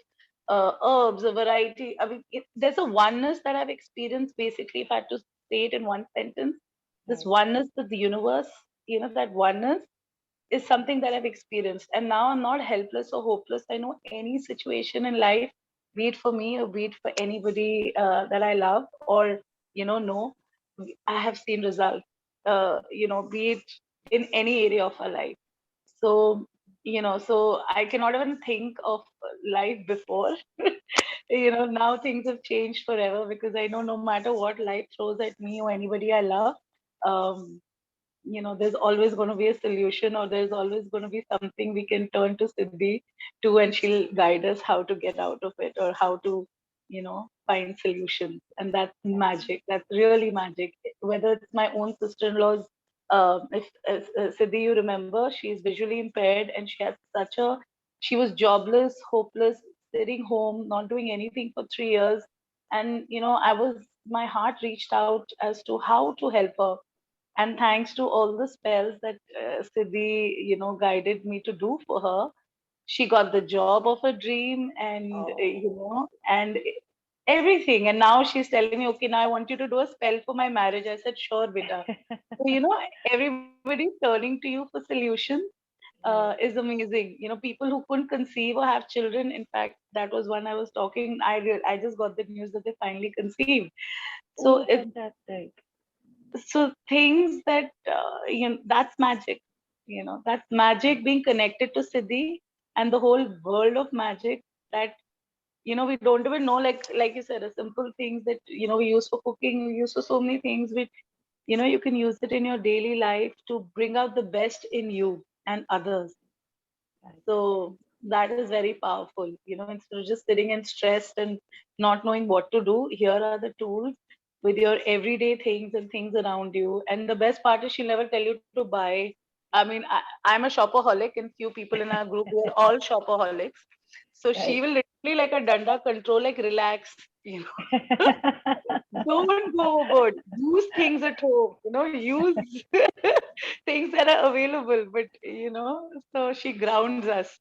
D: herbs, a variety. I mean, there's a oneness that I've experienced. Basically, if I had to say it in one sentence, this
A: Right.
D: oneness with the universe, that oneness is something that I've experienced. And now I'm not helpless or hopeless. I know any situation in life, be it for me or be it for anybody that I love or know, I have seen results. Be it in any area of our life. So so I cannot even think of life before. Now things have changed forever because I know no matter what life throws at me or anybody I love, um, there's always going to be a solution, or there's always going to be something we can turn to Siddhi to, and she'll guide us how to get out of it or how to find solutions. And that's magic. That's really magic. Whether it's my own sister-in-law's, if Siddhi, you remember, she's visually impaired and she was jobless, hopeless, sitting home, not doing anything for 3 years. And my heart reached out as to how to help her. And thanks to all the spells that Siddhi, guided me to do for her, she got the job of her dream, and and everything. And now she's telling me, okay, now I want you to do a spell for my marriage. I said, sure, beta. So, everybody turning to you for solutions is amazing. People who couldn't conceive or have children. In fact, that was one I was talking. I just got the news that they finally conceived. So
A: Oh,
D: it's
A: fantastic.
D: things that that's magic. That's magic, being connected to Siddhi and the whole world of magic that we don't even know, like you said, a simple things that we use for cooking, we use for so many things, which you can use it in your daily life to bring out the best in you and others.
A: Right.
D: So that is very powerful. Instead of just sitting and stressed and not knowing what to do, here are the tools with your everyday things and things around you. And the best part is she'll never tell you to buy. I mean, I'm a shopaholic, and few people in our group, we are all shopaholics. So she
A: Right.
D: will literally, like a danda control, like relax, don't go overboard. Use things at home, use things that are available. But so she grounds us,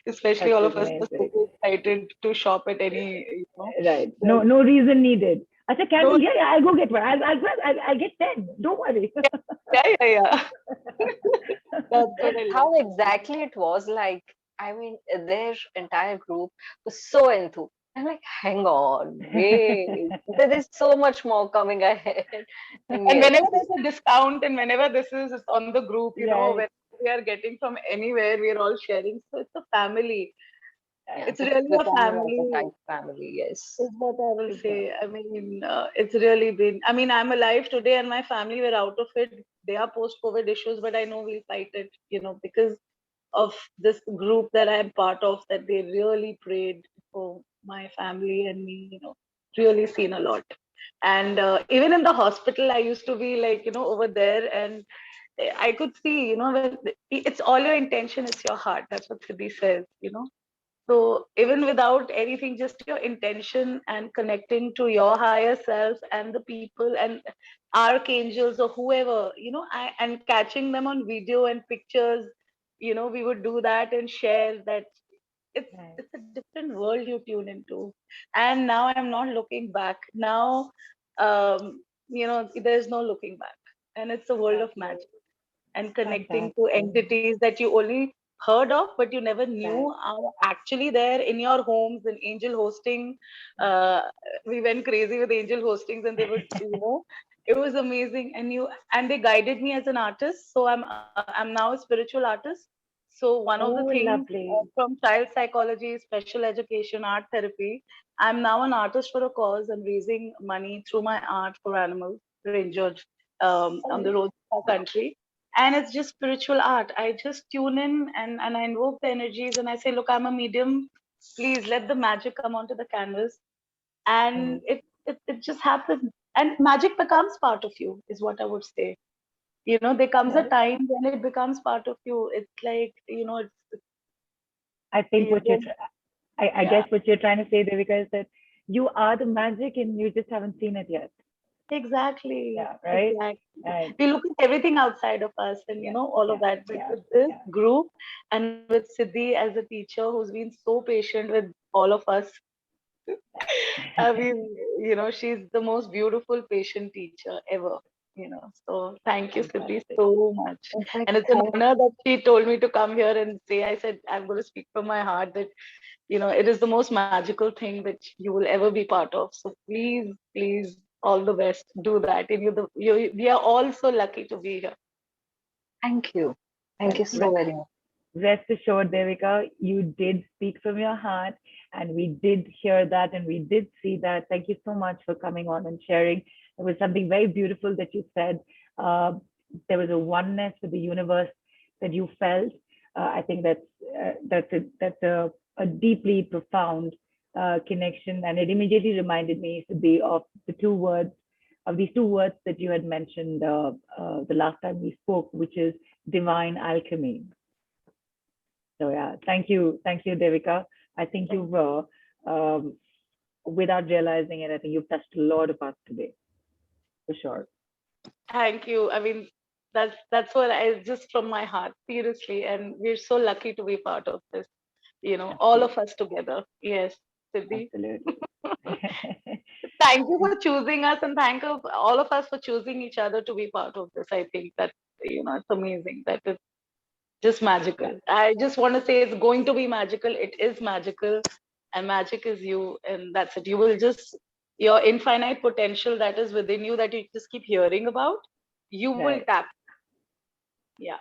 D: especially
A: That's
D: all of us who are
A: amazing.
D: so excited to shop at any,
A: Right.
D: like,
A: No reason needed. I said,
D: no,
A: candle. Yeah, I'll go get one. I'll get 10. Don't worry.
D: yeah. That's what I
B: How
D: love.
B: exactly it was like? I mean, their entire group was so enthused. I'm like, hang on, wait, there is so much more coming ahead. And
D: And
B: yes,
D: whenever there's a discount and whenever this is on the group,
A: Right.
D: when we are getting from anywhere, we are all sharing. So it's a family.
B: Yeah,
D: It's really a
B: performing like
D: family.
B: a right family. Yes.
D: Is what I will say.
B: Exactly.
D: I mean, it's really been. I mean, I'm alive today, and my family were out of it. They are post-COVID issues, but I know we'll fight it. Because of this group that I'm part of, that they really prayed for my family and me. Really seen a lot. And even in the hospital, I used to be like, over there, and I could see, when it's all your intention, it's your heart. That's what Siddhi says. So even without anything, just your intention and connecting to your higher self and the people and archangels or whoever, and catching them on video and pictures, we would do that and share that. it's
A: Right.
D: it's a different world you tune into. And now I'm not looking back. Now, there's no looking back. And it's a world of
A: Lovely.
D: magic and connecting to
A: Fantastic.
D: entities that you only heard of but you never
A: Right.
D: knew are actually there in your homes. In angel hosting, uh, we went crazy with angel hostings, and they would, it was amazing. And they guided me as an artist, so I'm now a spiritual artist. So one of the
A: Oh,
D: things,
A: lovely.
D: from child psychology, special education, art therapy, I'm now an artist for a cause. I'm raising money through my art for animals who are injured, on the
A: Oh,
D: roads of our country. And it's just spiritual art. I just tune in, and I invoke the energies, and I say, look, I'm a medium. Please let the magic come onto the canvas. And
A: right.
D: it just happens. And magic becomes part of you, is what I would say. There comes a
A: Right.
D: time when it becomes part of you. It's like,
A: I think
D: you
A: what
D: don't,
A: I
D: yeah,
A: guess what you're trying to say, Devika, is that you are the magic and you just haven't seen it yet.
D: exactly,
A: Yeah, right?
D: exactly.
A: Right.
D: We look at everything outside of us and,
A: Yeah,
D: all of
A: yeah,
D: that. But
A: yeah,
D: with this
A: yeah.
D: group and with Siddhi as a teacher who's been so patient with all of us, I mean, she's the most beautiful patient teacher ever. So thank you, Siddhi,
A: Fantastic.
D: so much.
B: In fact,
D: And it's an
B: thank
D: honor that she told me to come here and say, I said, I'm going to speak from my heart that, it is the most magical thing that you will ever be part of. So please, please, all the best. Do that. And we are all so lucky to be here.
B: thank you. Thank
A: Well,
B: you so very much.
A: rest assured, Devika, you did speak from your heart, and we did hear that, and we did see that. Thank you so much for coming on and sharing. It was something very beautiful that you said. Uh, there was a oneness with the universe that you felt. I think that's a deeply profound connection, and it immediately reminded me of these two words that you had mentioned the last time we spoke, which is divine alchemy. So yeah, thank you, Devika. I think um, without realizing it, I think you've touched a lot of us today, for sure.
D: Thank you. I mean, that's what I just from my heart, seriously. And we're so lucky to be part of this, all
A: Absolutely,
D: of us together. Yes, Siddhi.
A: absolutely.
D: Thank you for choosing us, and thank of all of us for choosing each other to be part of this. I think that, it's amazing. That it's just
A: Yeah,
D: magical. I just want to say it's going to be magical. It is magical, and magic is you, and that's it. You will just your infinite potential that is within you that you just keep hearing about. You will
A: right.
D: tap. Yeah.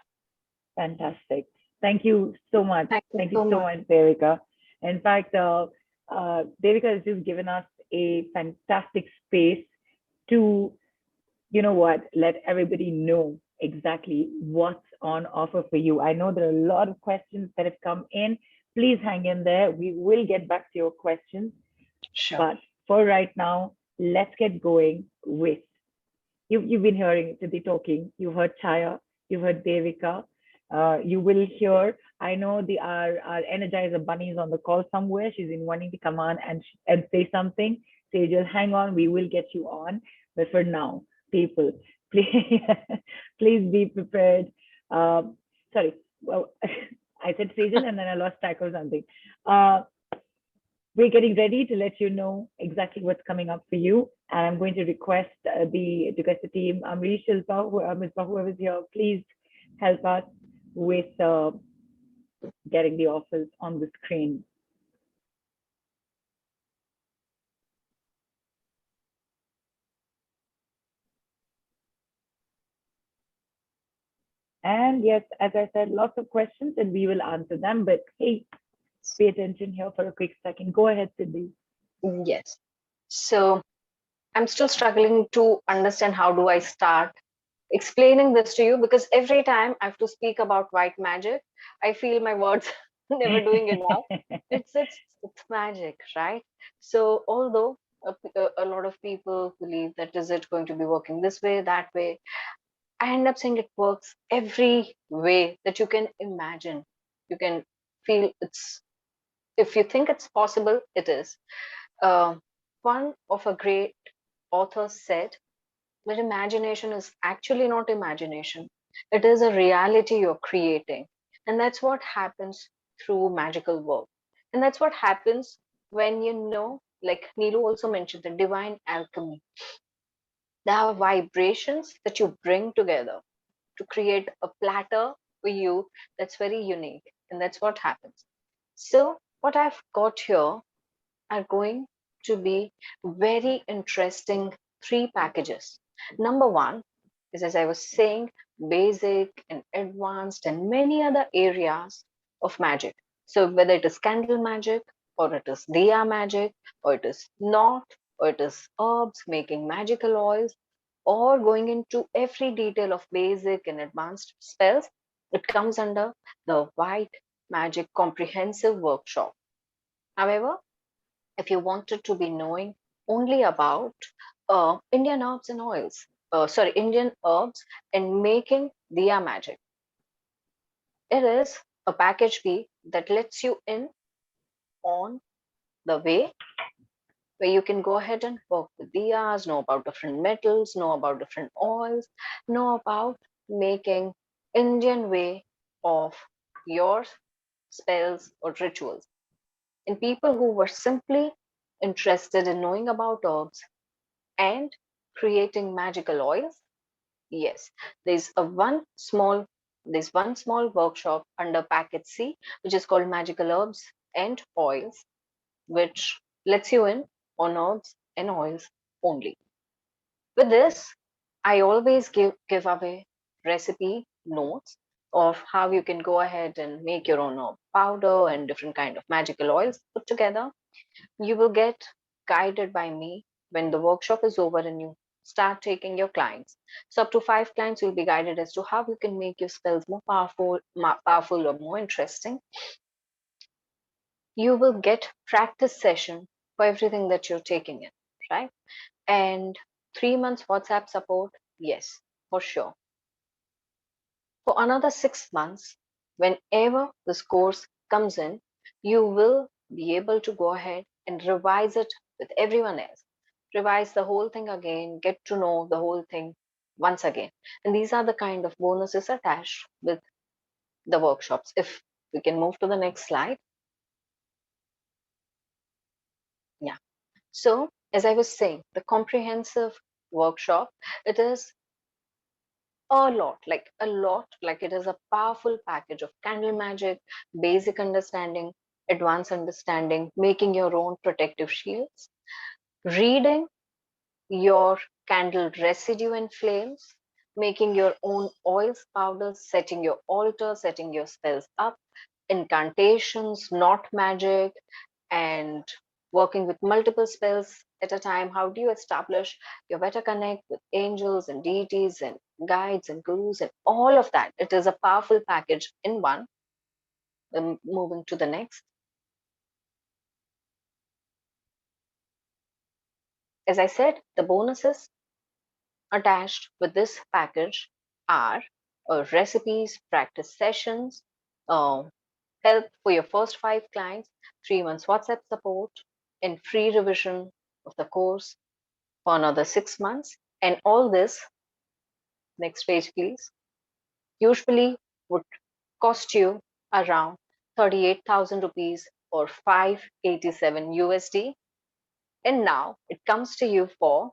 A: Fantastic. Thank you so much.
B: Thank you
A: Thank you
B: so
A: so
B: much.
A: much, Devika. In fact, Devika has just given us a fantastic space to, you know what, let everybody know exactly what's on offer for you. I know there are a lot of questions that have come in. Please hang in there. We will get back to your questions.
B: Sure.
A: But for right now, let's get going with you've been hearing Siddhi talking. You've heard Chaya. You've heard Devika. You will hear. I know our Energizer bunny is on the call somewhere. She's been wanting to come on and say something. Say just hang on. We will get you on. But for now, people, please please be prepared. Sorry. Well, I said Sejal and then I lost track of something. Uh, we're getting ready to let you know exactly what's coming up for you. And I'm going to request the team, Amrish, Shilpa, Misbah, whoever's here, please help us with getting the offers on the screen. And yes, as I said, lots of questions and we will answer them. But hey, pay attention here for a quick second. Go ahead, Siddhi.
B: Yes. So I'm still struggling to understand how do I start explaining this to you, because every time I have to speak about white magic, I feel my words never doing enough. It's magic, right? So although a lot of people believe that is it going to be working this way, that way, I end up saying it works every way that you can imagine. You can feel it's, if you think it's possible, it is. Uh, one of a great author said that imagination is actually not imagination. It is a reality you're creating. And that's what happens through magical work. And that's what happens when you know, like Neelu also mentioned, the divine alchemy. There are vibrations that you bring together to create a platter for you that's very unique. And that's what happens. So, what I've got here are going to be very interesting three packages. Number one is, as I was saying, basic and advanced and many other areas of magic. So whether it is candle magic, or it is diya magic, or it is knot, or it is herbs, making magical oils, or going into every detail of basic and advanced spells, it comes under the White Magic Comprehensive Workshop. However, if you wanted to be knowing only about Indian herbs and oils, Indian herbs and making diya magic, it is a package B that lets you in on the way where you can go ahead and work with diyas, know about different metals, know about different oils, know about making Indian way of your spells or rituals. In people who were simply interested in knowing about herbs and creating magical oils, yes, there's a one small workshop under package C, which is called magical herbs and oils, which lets you in on herbs and oils only. With this, I always give away recipe notes of how you can go ahead and make your own herb powder and different kind of magical oils put together. You will get guided by me when the workshop is over and you start taking your clients. So up to 5 clients, you'll be guided as to how you can make your spells more powerful or more interesting. You will get practice session for everything that you're taking in, right? And 3 months WhatsApp support, yes, for sure. For another 6 months, whenever this course comes in, you will be able to go ahead and revise it with everyone else. Revise the whole thing again, get to know the whole thing once again. And these are the kind of bonuses attached with the workshops. If we can move to the next slide. Yeah. So, as I was saying, the comprehensive workshop, it is a lot, like it is a powerful package of candle magic, basic understanding, advanced understanding, making your own protective shields, reading your candle residue and flames, making your own oils, powders, setting your altar, setting your spells up, incantations, not magic, and working with multiple spells at a time. How do you establish your better connect with angels and deities and guides and gurus and all of that? It is a powerful package in one. Moving to the next. As I said, the bonuses attached with this package are recipes, practice sessions, uh, help for your first 5 clients, 3 months WhatsApp support, and free revision of the course for another 6 months. And all this, next page please, usually would cost you around 38,000 rupees or 587 USD. And now it comes to you for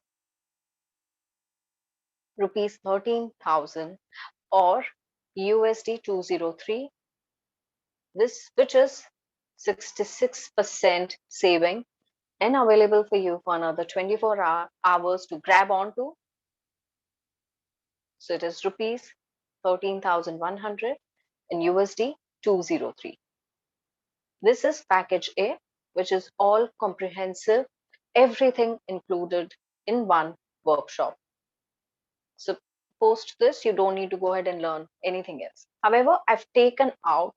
B: rupees 13,000 or USD 203. This, which is 66% saving and available for you for another 24 hours to grab onto. So it is rupees 13,100 and USD 203. This is package A, which is all comprehensive, everything included in one workshop. So post this, you don't need to go ahead and learn anything else. However, I've taken out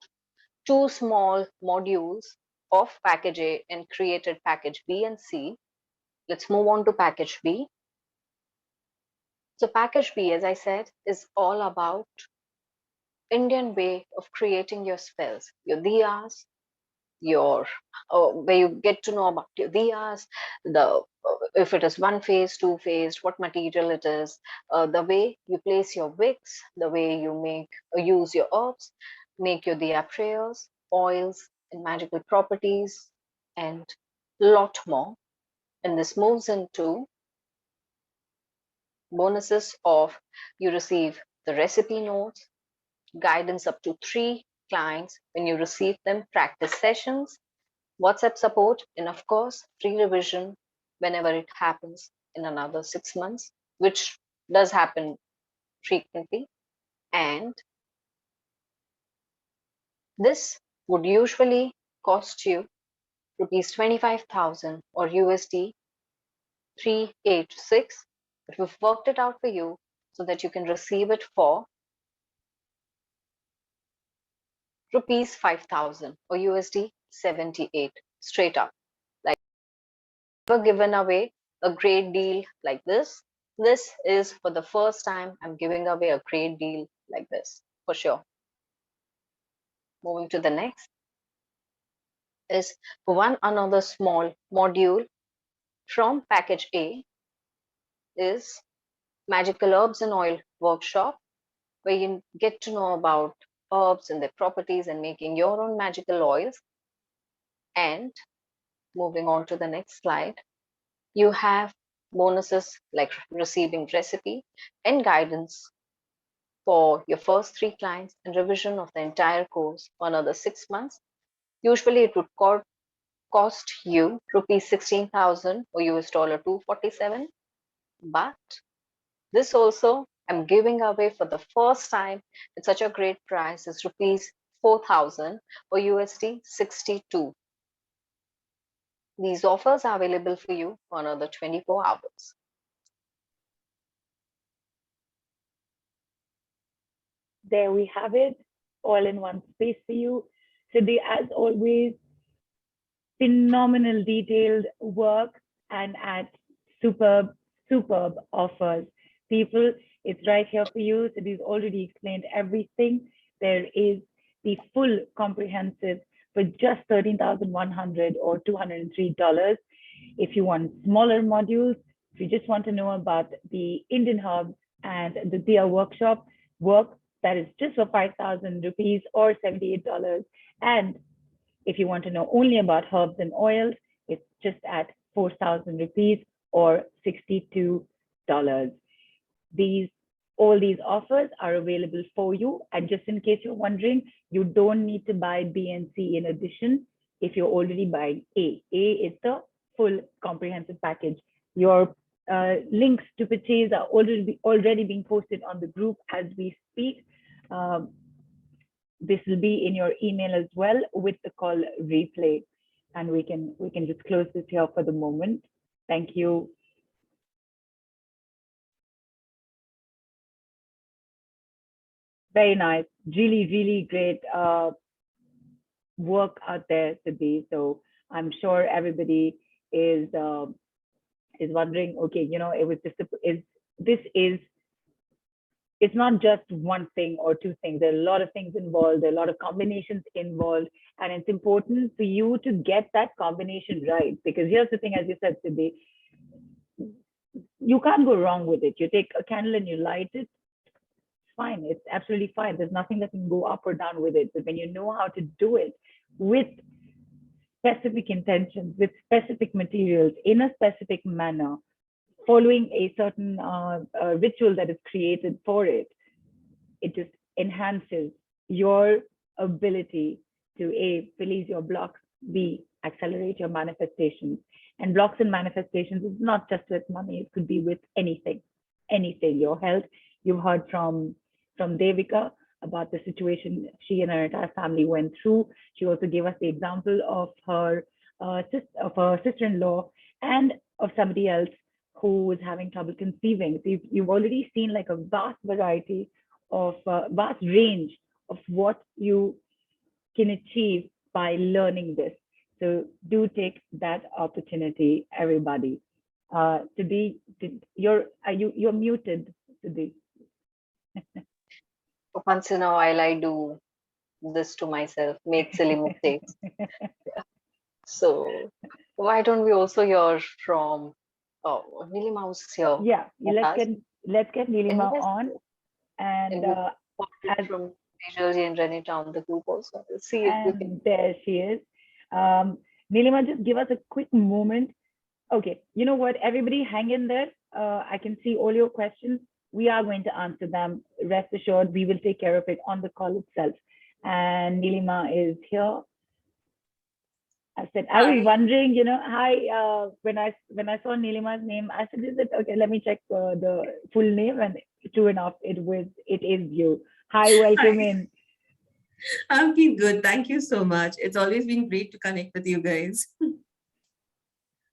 B: two small modules of package A and created package B and C. Let's move on to package B. So package B, as I said, is all about Indian way of creating your spells, your diyas, your where you get to know about your diyas, the if it is one phase, two phase, what material it is, the way you place your wicks, the way you make use your herbs, make your diya prayers, oils, and magical properties, and lot more. And this moves into bonuses of you receive the recipe notes, guidance up to 3 clients when you receive them, practice sessions, WhatsApp support, and of course, free revision whenever it happens in another 6 months, which does happen frequently. And this would usually cost you rupees 25,000 or USD 386. But we've worked it out for you so that you can receive it for rupees 5,000 or USD 78 straight up. Like, never given away a great deal like this. This is for the first time I'm giving away a great deal like this, for sure. Moving to the next is one another small module from package A is Magical Herbs and Oil Workshop, where you get to know about herbs and their properties and making your own magical oils. And moving on to the next slide, you have bonuses like receiving recipe and guidance for your first 3 clients and revision of the entire course for another 6 months. Usually it would cost you rupees 16,000 or US dollar 247. But this also I'm giving away for the first time at such a great price is rupees 4,000 or USD 62. These offers are available for you for another 24 hours.
A: There we have it, all in one space for you. Siddhi, as always, phenomenal detailed work and at superb offers. People, it's right here for you. Siddhi's already explained everything. There is the full comprehensive for just 13,100 or $203. If you want smaller modules, if you just want to know about the Indian herbs and the Diya workshop work, that is just for 5,000 rupees or $78. And if you want to know only about herbs and oils, it's just at 4,000 rupees or $62. All these offers are available for you. And just in case you're wondering, you don't need to buy B and C in addition if you're already buying A. A is the full comprehensive package. Your links to purchase are already being posted on the group as we speak. This will be in your email as well with the call replay, and we can just close this here for the moment. Thank you. Very nice, really great work out there, Siddhi. So I'm sure everybody is wondering, okay, it was just it's not just one thing or two things. There are a lot of things involved. There are a lot of combinations involved. And it's important for you to get that combination right. Because here's the thing, as you said, Siddhi, you can't go wrong with it. You take a candle and you light it, it's fine. It's absolutely fine. There's nothing that can go up or down with it. But when you know how to do it with specific intentions, with specific materials, in a specific manner, following a certain ritual that is created for it, it just enhances your ability to A, release your blocks, B, accelerate your manifestations. And blocks and manifestations is not just with money, it could be with anything, your health. You've heard from Devika about the situation she and her entire family went through. She also gave us the example of her sister-in-law and of somebody else who was having trouble conceiving. So you've already seen like a vast variety of vast range of what you can achieve by learning this. So do take that opportunity, everybody. You're muted, Siddhi.
B: Once in a while, I do this to myself, make silly mistakes. So why don't we also hear from Nilima was here?
A: Yeah, let's get Nilima
B: Yes.
A: on, and
B: And we
A: as
B: from Vijay and Renita on the group also. We'll see if we can.
A: and there she is. Nilima, just give us a quick moment. Okay, you know what? Everybody hang in there. I can see all your questions. We are going to answer them. Rest assured, we will take care of it on the call itself. And Nilima is here. I said, I was
B: Hi.
A: wondering, hi, when I saw Nilima's name, I said, is it okay? Let me check the full name, and true enough, it is you. Hi, welcome
E: Hi.
A: in.
E: I'm been good. Thank you so much. It's always been great to connect with you guys.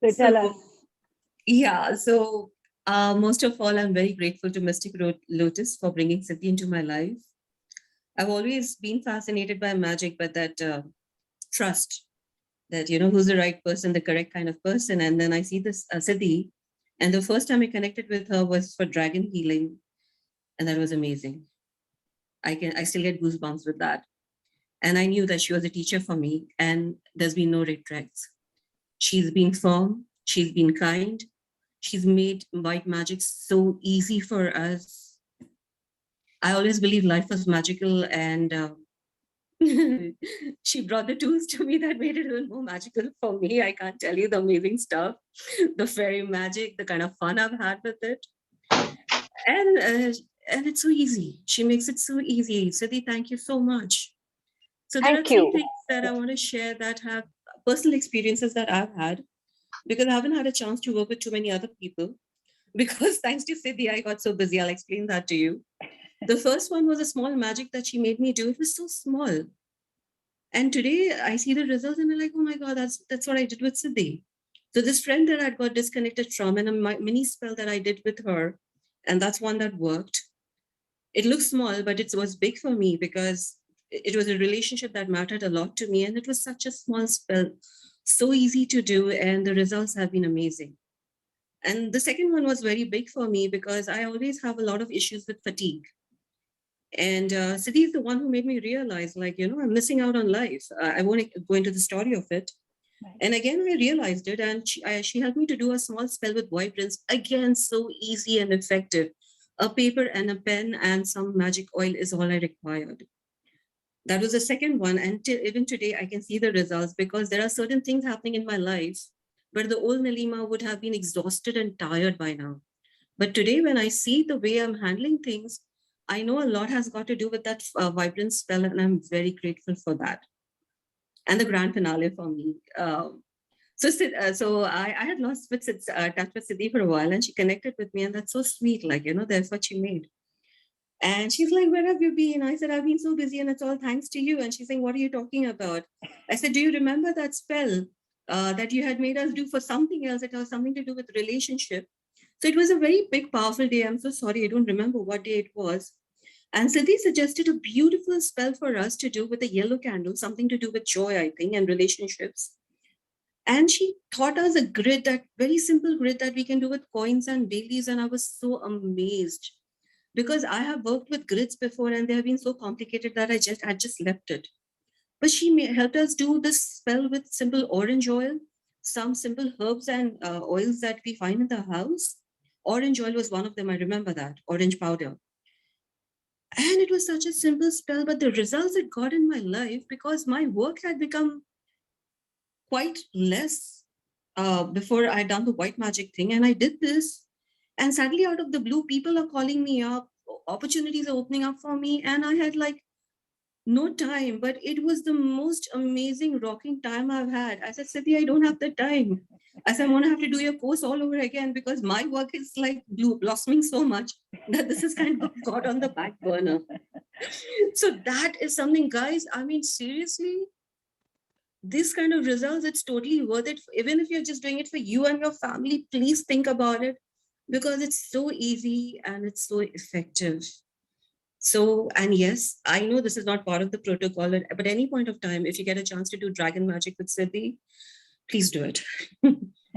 A: So tell us.
E: Yeah, so most of all, I'm very grateful to Mystic Lotus for bringing Siddhi into my life. I've always been fascinated by magic, but that trust that, who's the right person, the correct kind of person. And then I see this Siddhi, and the first time I connected with her was for dragon healing. And that was amazing. I still get goosebumps with that. And I knew that she was a teacher for me, and there's been no regrets. She's been firm, she's been kind, she's made white magic so easy for us. I always believed life was magical, and she brought the tools to me that made it even more magical for me. I can't tell you the amazing stuff, the fairy magic, the kind of fun I've had with it. And it's so easy. She makes it so easy. Siddhi, thank you so much. So there are
B: Thank
E: three
B: you.
E: things that I want to share that have personal experiences that I've had, because I haven't had a chance to work with too many other people. Because thanks to Siddhi, I got so busy. I'll explain that to you. The first one was a small magic that she made me do. It was so small. And today I see the results and I'm like, oh my God, that's what I did with Siddhi. So this friend that I got disconnected from, and a mini spell that I did with her, and that's one that worked. It looks small, but it was big for me because it was a relationship that mattered a lot to me. And it was such a small spell, so easy to do. And the results have been amazing. And the second one was very big for me because I always have a lot of issues with fatigue. And Siddhi is the one who made me realize, I'm missing out on life. I won't go into the story of it. Right. And again, I realized it. And she helped me to do a small spell with vibrance. Again, so easy and effective. A paper and a pen and some magic oil is all I required. That was the second one. And even today, I can see the results because there are certain things happening in my life where the old Nilima would have been exhausted and tired by now. But today, when I see the way I'm handling things, I know a lot has got to do with that vibrant spell, and I'm very grateful for that. And the grand finale for me. So I had lost touch with Siddhi for a while, and she connected with me, and that's so sweet. The effort she made. And she's like, where have you been? I said, I've been so busy, and it's all thanks to you. And she's saying, what are you talking about? I said, do you remember that spell that you had made us do for something else? It was something to do with relationship. So it was a very big, powerful day. I'm so sorry, I don't remember what day it was. And Siddhi suggested a beautiful spell for us to do with a yellow candle, something to do with joy, I think, and relationships. And she taught us a grid, that very simple grid that we can do with coins and dailies. And I was so amazed because I have worked with grids before and they have been so complicated that I just left it. But she helped us do this spell with simple orange oil, some simple herbs and oils that we find in the house. Orange oil was one of them. I remember that, orange powder. And it was such a simple spell, but the results it got in my life, because my work had become quite less before I had done the white magic thing. And I did this. And suddenly out of the blue, people are calling me up, opportunities are opening up for me. And I had no time, but it was the most amazing rocking time I've had. I said, Siddhi, I don't have the time. I said, I'm going to have to do your course all over again because my work is blossoming so much that this is kind of got on the back burner. So that is something, guys. I mean, seriously, this kind of results, it's totally worth it. Even if you're just doing it for you and your family, please think about it, because it's so easy and it's so effective. So, and yes, I know this is not part of the protocol, but any point of time, if you get a chance to do Dragon Magic with Siddhi, please do it.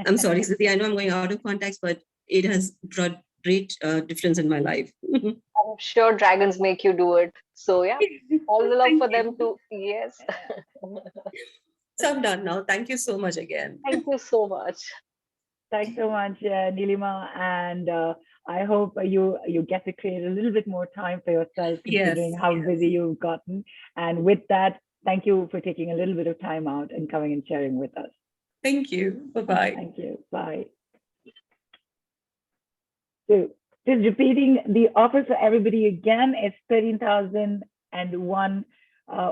E: I'm sorry, Siddhi, I know I'm going out of context, but it has brought great difference in my life.
B: I'm sure dragons make you do it. So yeah, all the love
E: Thank
B: for them
E: you.
B: too. Yes.
E: So I'm done now. Thank you so much again.
B: Thank you so much.
A: Thanks so much, Nilima, and I hope you get to create a little bit more time for yourself, considering
E: Yes,
A: how
E: yes.
A: busy you've gotten. And with that, thank you for taking a little bit of time out and coming and sharing with us.
E: Thank you. Bye-bye.
A: Thank you. Bye. So just repeating the offer for everybody again, it's 13,001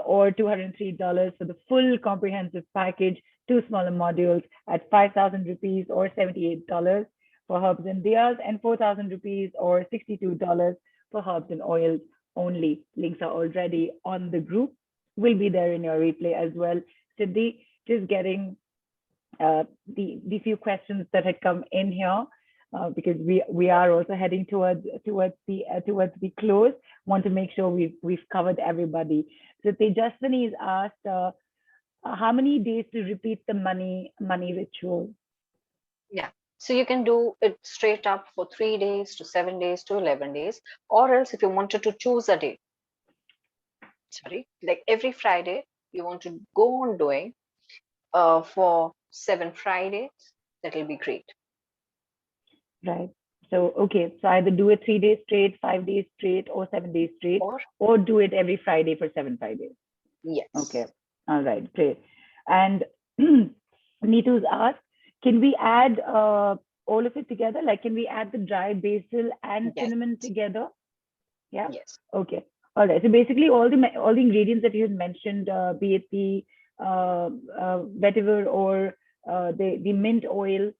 A: or $203 for the full comprehensive package, 2 smaller modules at 5,000 rupees or $78 for herbs and diyas, and 4,000 rupees or $62 for herbs and oils only. Links are already on the group. Will be there in your replay as well. Siddhi, just getting the few questions that had come in here, because we are also heading towards the close. Want to make sure we've covered everybody. So Tejaswini is asked, how many days to repeat the money ritual?
B: Yeah. So you can do it straight up for 3 days to 7 days to 11 days, or else if you wanted to choose a day, sorry, like every Friday, you want to go on doing for 7 Fridays, that will be great.
A: Right. So okay, so either do it 3 days straight, 5 days straight, or 7 days straight, or do it every Friday for 7 Fridays.
B: Yes.
A: Okay. All right. Great. And Neetu's asked, can we add all of it together? Like, can we add the dried basil and
B: Yes.
A: cinnamon together? Yeah.
B: Yes.
A: Okay. All right. So basically, all the ingredients that you had mentioned, be it the vetiver or the mint oil,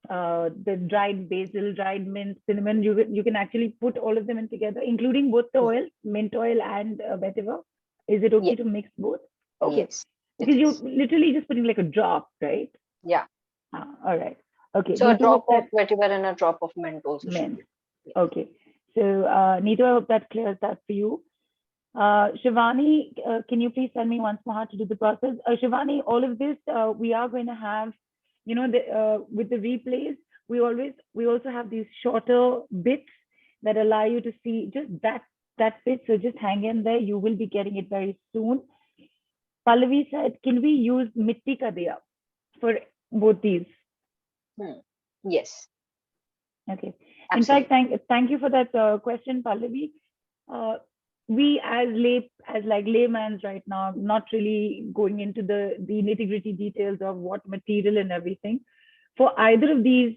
A: the dried basil, dried mint, cinnamon, you can actually put all of them in together, including both the oil, mint oil and vetiver. Is it okay
B: Yes.
A: to mix both? Okay.
B: Yes.
A: Because you're literally just putting like a drop, right?
B: Yeah.
A: All right. Okay.
B: So a
A: Neetu,
B: drop
A: hope
B: of vetiver and a drop of mint also
A: that
B: should
A: mint.
B: be. Yes.
A: Okay. So Neetu, I hope that clears that for you. Shivani, can you please tell me once more how to do the process? Shivani, all of this we are going to have, you know, with the replays, we also have these shorter bits that allow you to see just that bit. So just hang in there. You will be getting it very soon. Pallavi said, can we use Mitti Ka Diya for both these?
B: Yes.
A: Okay.
B: Absolutely.
A: In fact, thank you for that question, Pallavi. We as laymen right now, not really going into the nitty-gritty details of what material and everything. For either of these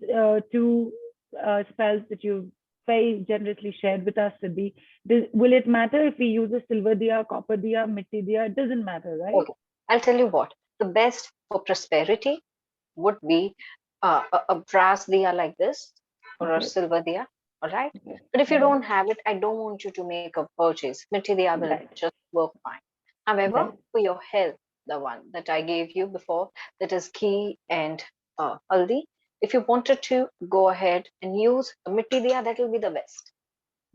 A: two spells that you've very generously shared with us, Siddhi, will it matter if we use a silver diya, copper diya, mitti diya? It doesn't matter, right?
B: Okay. I'll tell you what. The best for prosperity would be a brass diya like this, or a
A: Okay.
B: silver diya. All right.
A: Okay.
B: But if you
A: Right.
B: don't have it, I don't want you to make a purchase. Mitti diya will
A: Right.
B: just work fine. However,
A: Right.
B: for your health, the one that I gave you before, that is ghee and haldi. If you wanted to go ahead and use a mitti diya, that will be the best.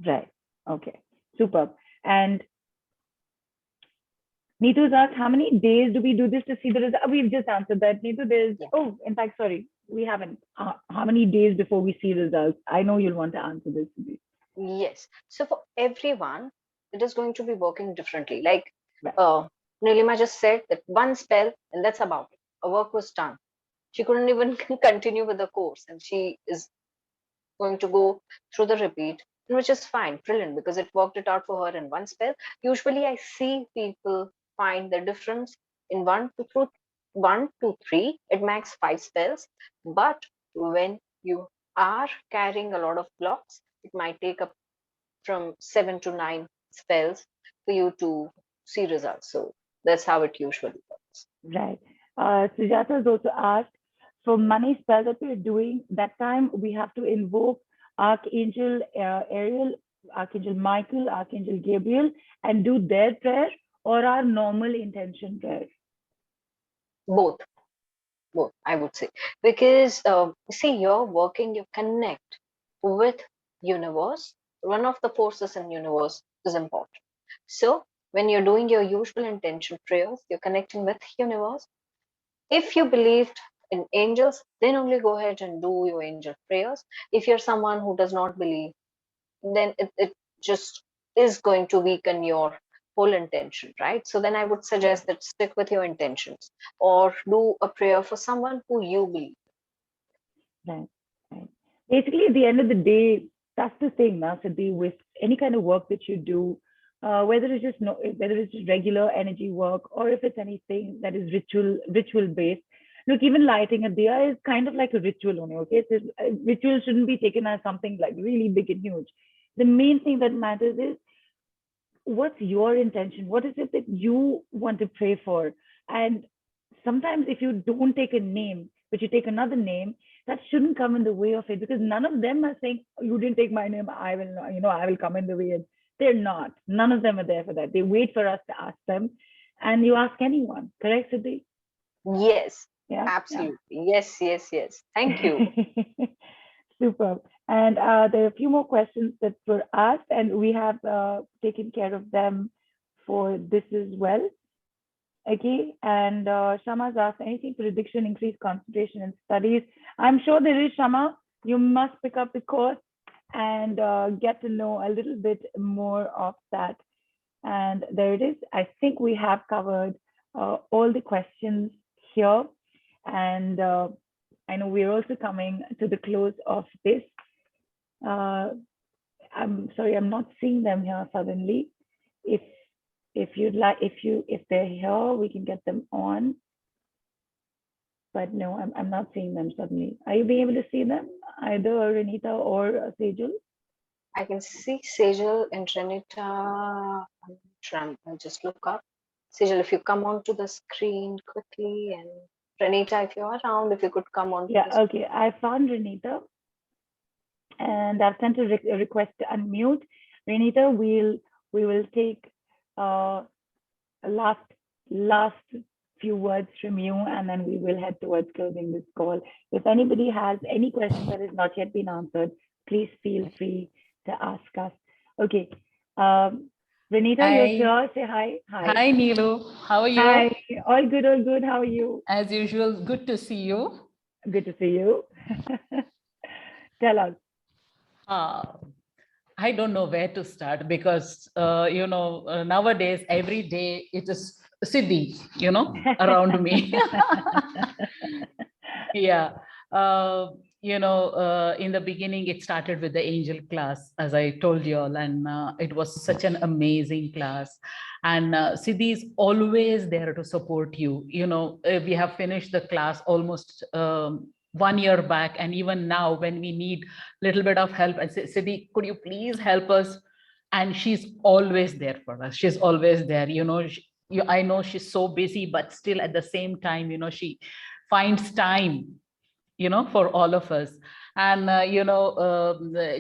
A: Right. Okay. Superb. And Neetu's asked, how many days do we do this to see the result? We've just answered that. Neetu,
B: Yeah.
A: in fact, sorry, we haven't. How many days before we see results? I know you'll want to answer this.
B: Yes. So for everyone, it is going to be working differently. Like
A: Right.
B: Nilima just said that one spell and that's about it. Her work was done. She couldn't even continue with the course, and she is going to go through the repeat, which is fine, brilliant, because it worked it out for her in one spell. Usually, I see people find the difference in 1 to 3. It makes 5 spells, but when you are carrying a lot of blocks, it might take up from 7 to 9 spells for you to see results. So that's how it usually works.
A: Right. Sujata has also asked, for money spell that we're doing, that time we have to invoke Archangel Ariel Archangel Michael, Archangel Gabriel, and do their prayer or our normal intention prayer?
B: Both, both, I would say, because see, you're working, you connect with universe. One of the forces in universe is important. So when you're doing your usual intention prayers, you're connecting with universe. If you believed in angels, then only go ahead and do your angel prayers. If you're someone who does not believe, then it just is going to weaken your whole intention, right? So then I would suggest that stick with your intentions or do a prayer for someone who you believe.
A: Right, right. Basically, at the end of the day, that's the thing, now, Siddhi, with any kind of work that you do, whether it's just no, whether it's just regular energy work or if it's anything that is ritual based. Look, even lighting a diya is kind of like a ritual only. Okay, so ritual shouldn't be taken as something like really big and huge. The main thing that matters is what's your intention? What is it that you want to pray for? And sometimes if you don't take a name, but you take another name, that shouldn't come in the way of it, because none of them are saying, "Oh, you didn't take my name, I will, I will come in the way." And they're not. None of them are there for that. They wait for us to ask them. And you ask anyone, correct, Siddhi?
B: Yes,
A: Yeah.
B: absolutely. Yes, yes, yes. Thank you.
A: Superb. And there are a few more questions that were asked, and we have taken care of them for this as well. Okay, and Shama's asked, anything for addiction, increased concentration in studies? I'm sure there is, Shama. You must pick up the course and get to know a little bit more of that. And there it is. I think we have covered all the questions here. And I know we're also coming to the close of this. I'm sorry, I'm not seeing them here suddenly. If you'd like, if they're here, we can get them on. But no, I'm not seeing them suddenly. Are you being able to see them, either Renita or Sejal?
B: I can see Sejal and Renita. I'll just look up. Sejal, if you come onto the screen quickly, and Renita, if you're around, if you could come on.
A: Yeah, okay. I found Renita, and I've sent a request to unmute. Renita, we will take last few words from you, and then we will head towards closing this call. If anybody has any question that has not yet been answered, please feel free to ask us. Okay. Renita,
F: Hi.
A: you're here. Say hi.
F: Hi, Neelu. How are you?
A: Hi. All good, all good. How are you?
F: As usual, good to see you.
A: Good to see you. Tell us.
F: I don't know where to start because, nowadays, every day it is Siddhi, around me. Yeah. In the beginning, it started with the angel class, as I told you all, and it was such an amazing class. And Siddhi is always there to support you. We have finished the class almost 1 year back, and even now when we need a little bit of help and say, Siddhi, could you please help us? And she's always there for us. She's always there. I know she's so busy, but still at the same time, she finds time, for all of us. And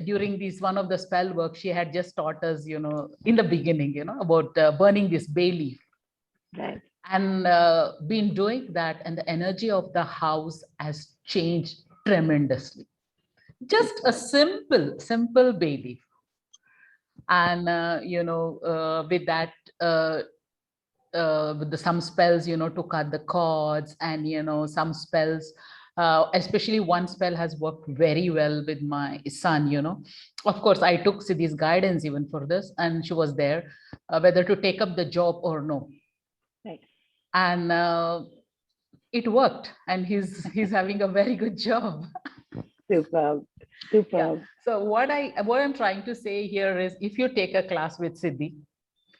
F: during this one of the spell work, she had just taught us, in the beginning, about burning this bay leaf.
A: Right.
F: And been doing that, and the energy of the house has changed tremendously. Just a simple bay leaf. And with that, with some spells, to cut the cords, and some spells, especially one spell has worked very well with my son. Of course, I took Siddhi's guidance even for this, and she was there, whether to take up the job or no.
A: Right.
F: And it worked, and he's having a very good job.
A: Superb.
F: Yeah. So what I'm trying to say here is, if you take a class with Siddhi,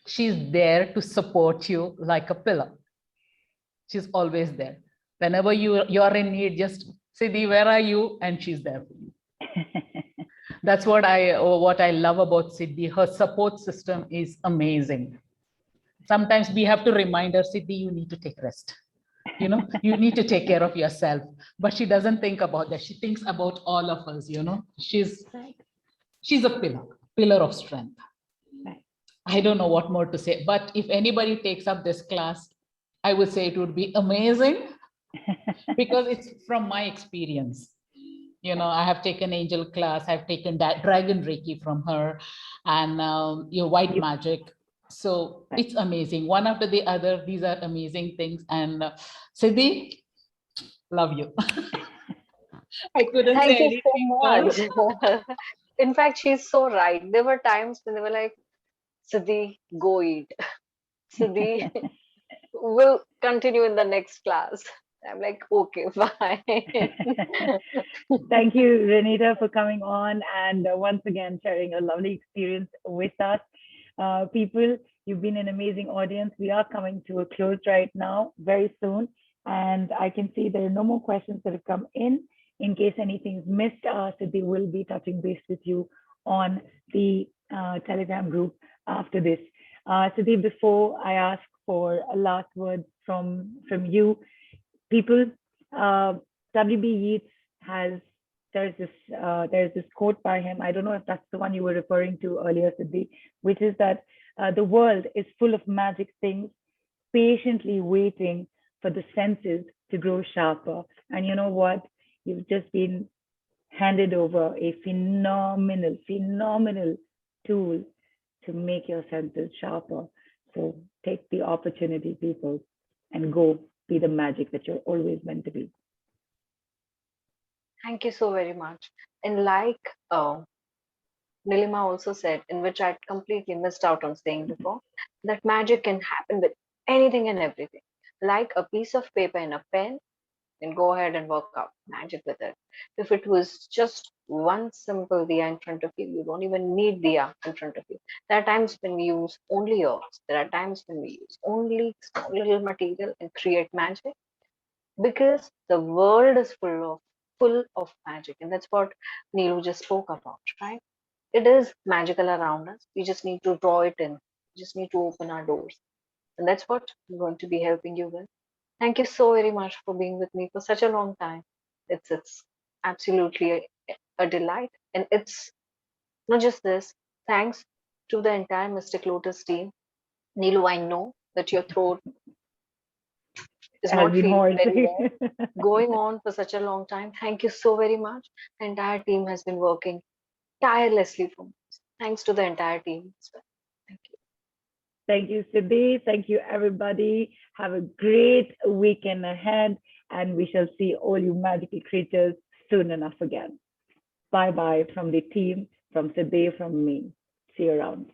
F: she's there to support you like a pillar. She's always there. Whenever you're in need, just Siddhi, where are you? And she's there for you. That's what I love about Siddhi. Her support system is amazing. Sometimes we have to remind her, Siddhi, you need to take rest. You need to take care of yourself. But she doesn't think about that. She thinks about all of us. She's a pillar. pillar of strength.
A: Right.
F: I don't know what more to say, but if anybody takes up this class, I would say it would be amazing because it's from my experience. You know, I have taken angel class, I've taken that dragon Reiki from her, and your white
A: Yep.
F: magic. So
A: Right.
F: it's amazing. One after the other, these are amazing things. And Siddhi, love you. I couldn't say
B: Thank you so
F: anything more.
B: much. In fact, she's so right. There were times when they were like, Siddhi, go eat. Siddhi, we'll continue in the next class. I'm like, okay, fine.
A: Thank you, Renita, for coming on and once again sharing a lovely experience with us. People, you've been an amazing audience. We are coming to a close right now, very soon. And I can see there are no more questions that have come in. In case anything's missed, Siddhi will be touching base with you on the Telegram group after this. Siddhi, before I ask for a last word from you, people, WB Yeats has, there's this quote by him. I don't know if that's the one you were referring to earlier, Siddhi, which is that the world is full of magic things, patiently waiting for the senses to grow sharper. And you know what? You've just been handed over a phenomenal tool to make your senses sharper. So take the opportunity, people, and go be the magic that you're always meant to be.
B: Thank you so very much. And like Nilima also said, in which I completely missed out on saying before, that magic can happen with anything and everything. Like a piece of paper and a pen, and go ahead and work out magic with it. If it was just one simple diya in front of you, you don't even need diya in front of you. There are times when we use only herbs. There are times when we use only small little material and create magic, because the world is full of magic, and that's what Neelu just spoke about, right? It is magical around us. We just need to draw it in. We just need to open our doors, and that's what I'm going to be helping you with. Thank you so very much for being with me for such a long time. It's absolutely a delight, and it's not just this. Thanks to the entire Mystic Lotus team. Neelu, I know that your throat is
A: Has
B: not
A: been
B: feeling
A: hard.
B: very well. Going on for such a long time. Thank you so very much. The entire team has been working tirelessly for me. Thanks to the entire team as well. Thank you.
A: Thank you, Siddhi. Thank you, everybody. Have a great weekend ahead, and we shall see all you magical creatures soon enough again. Bye bye from the team, from Siddhi, from me. See you around.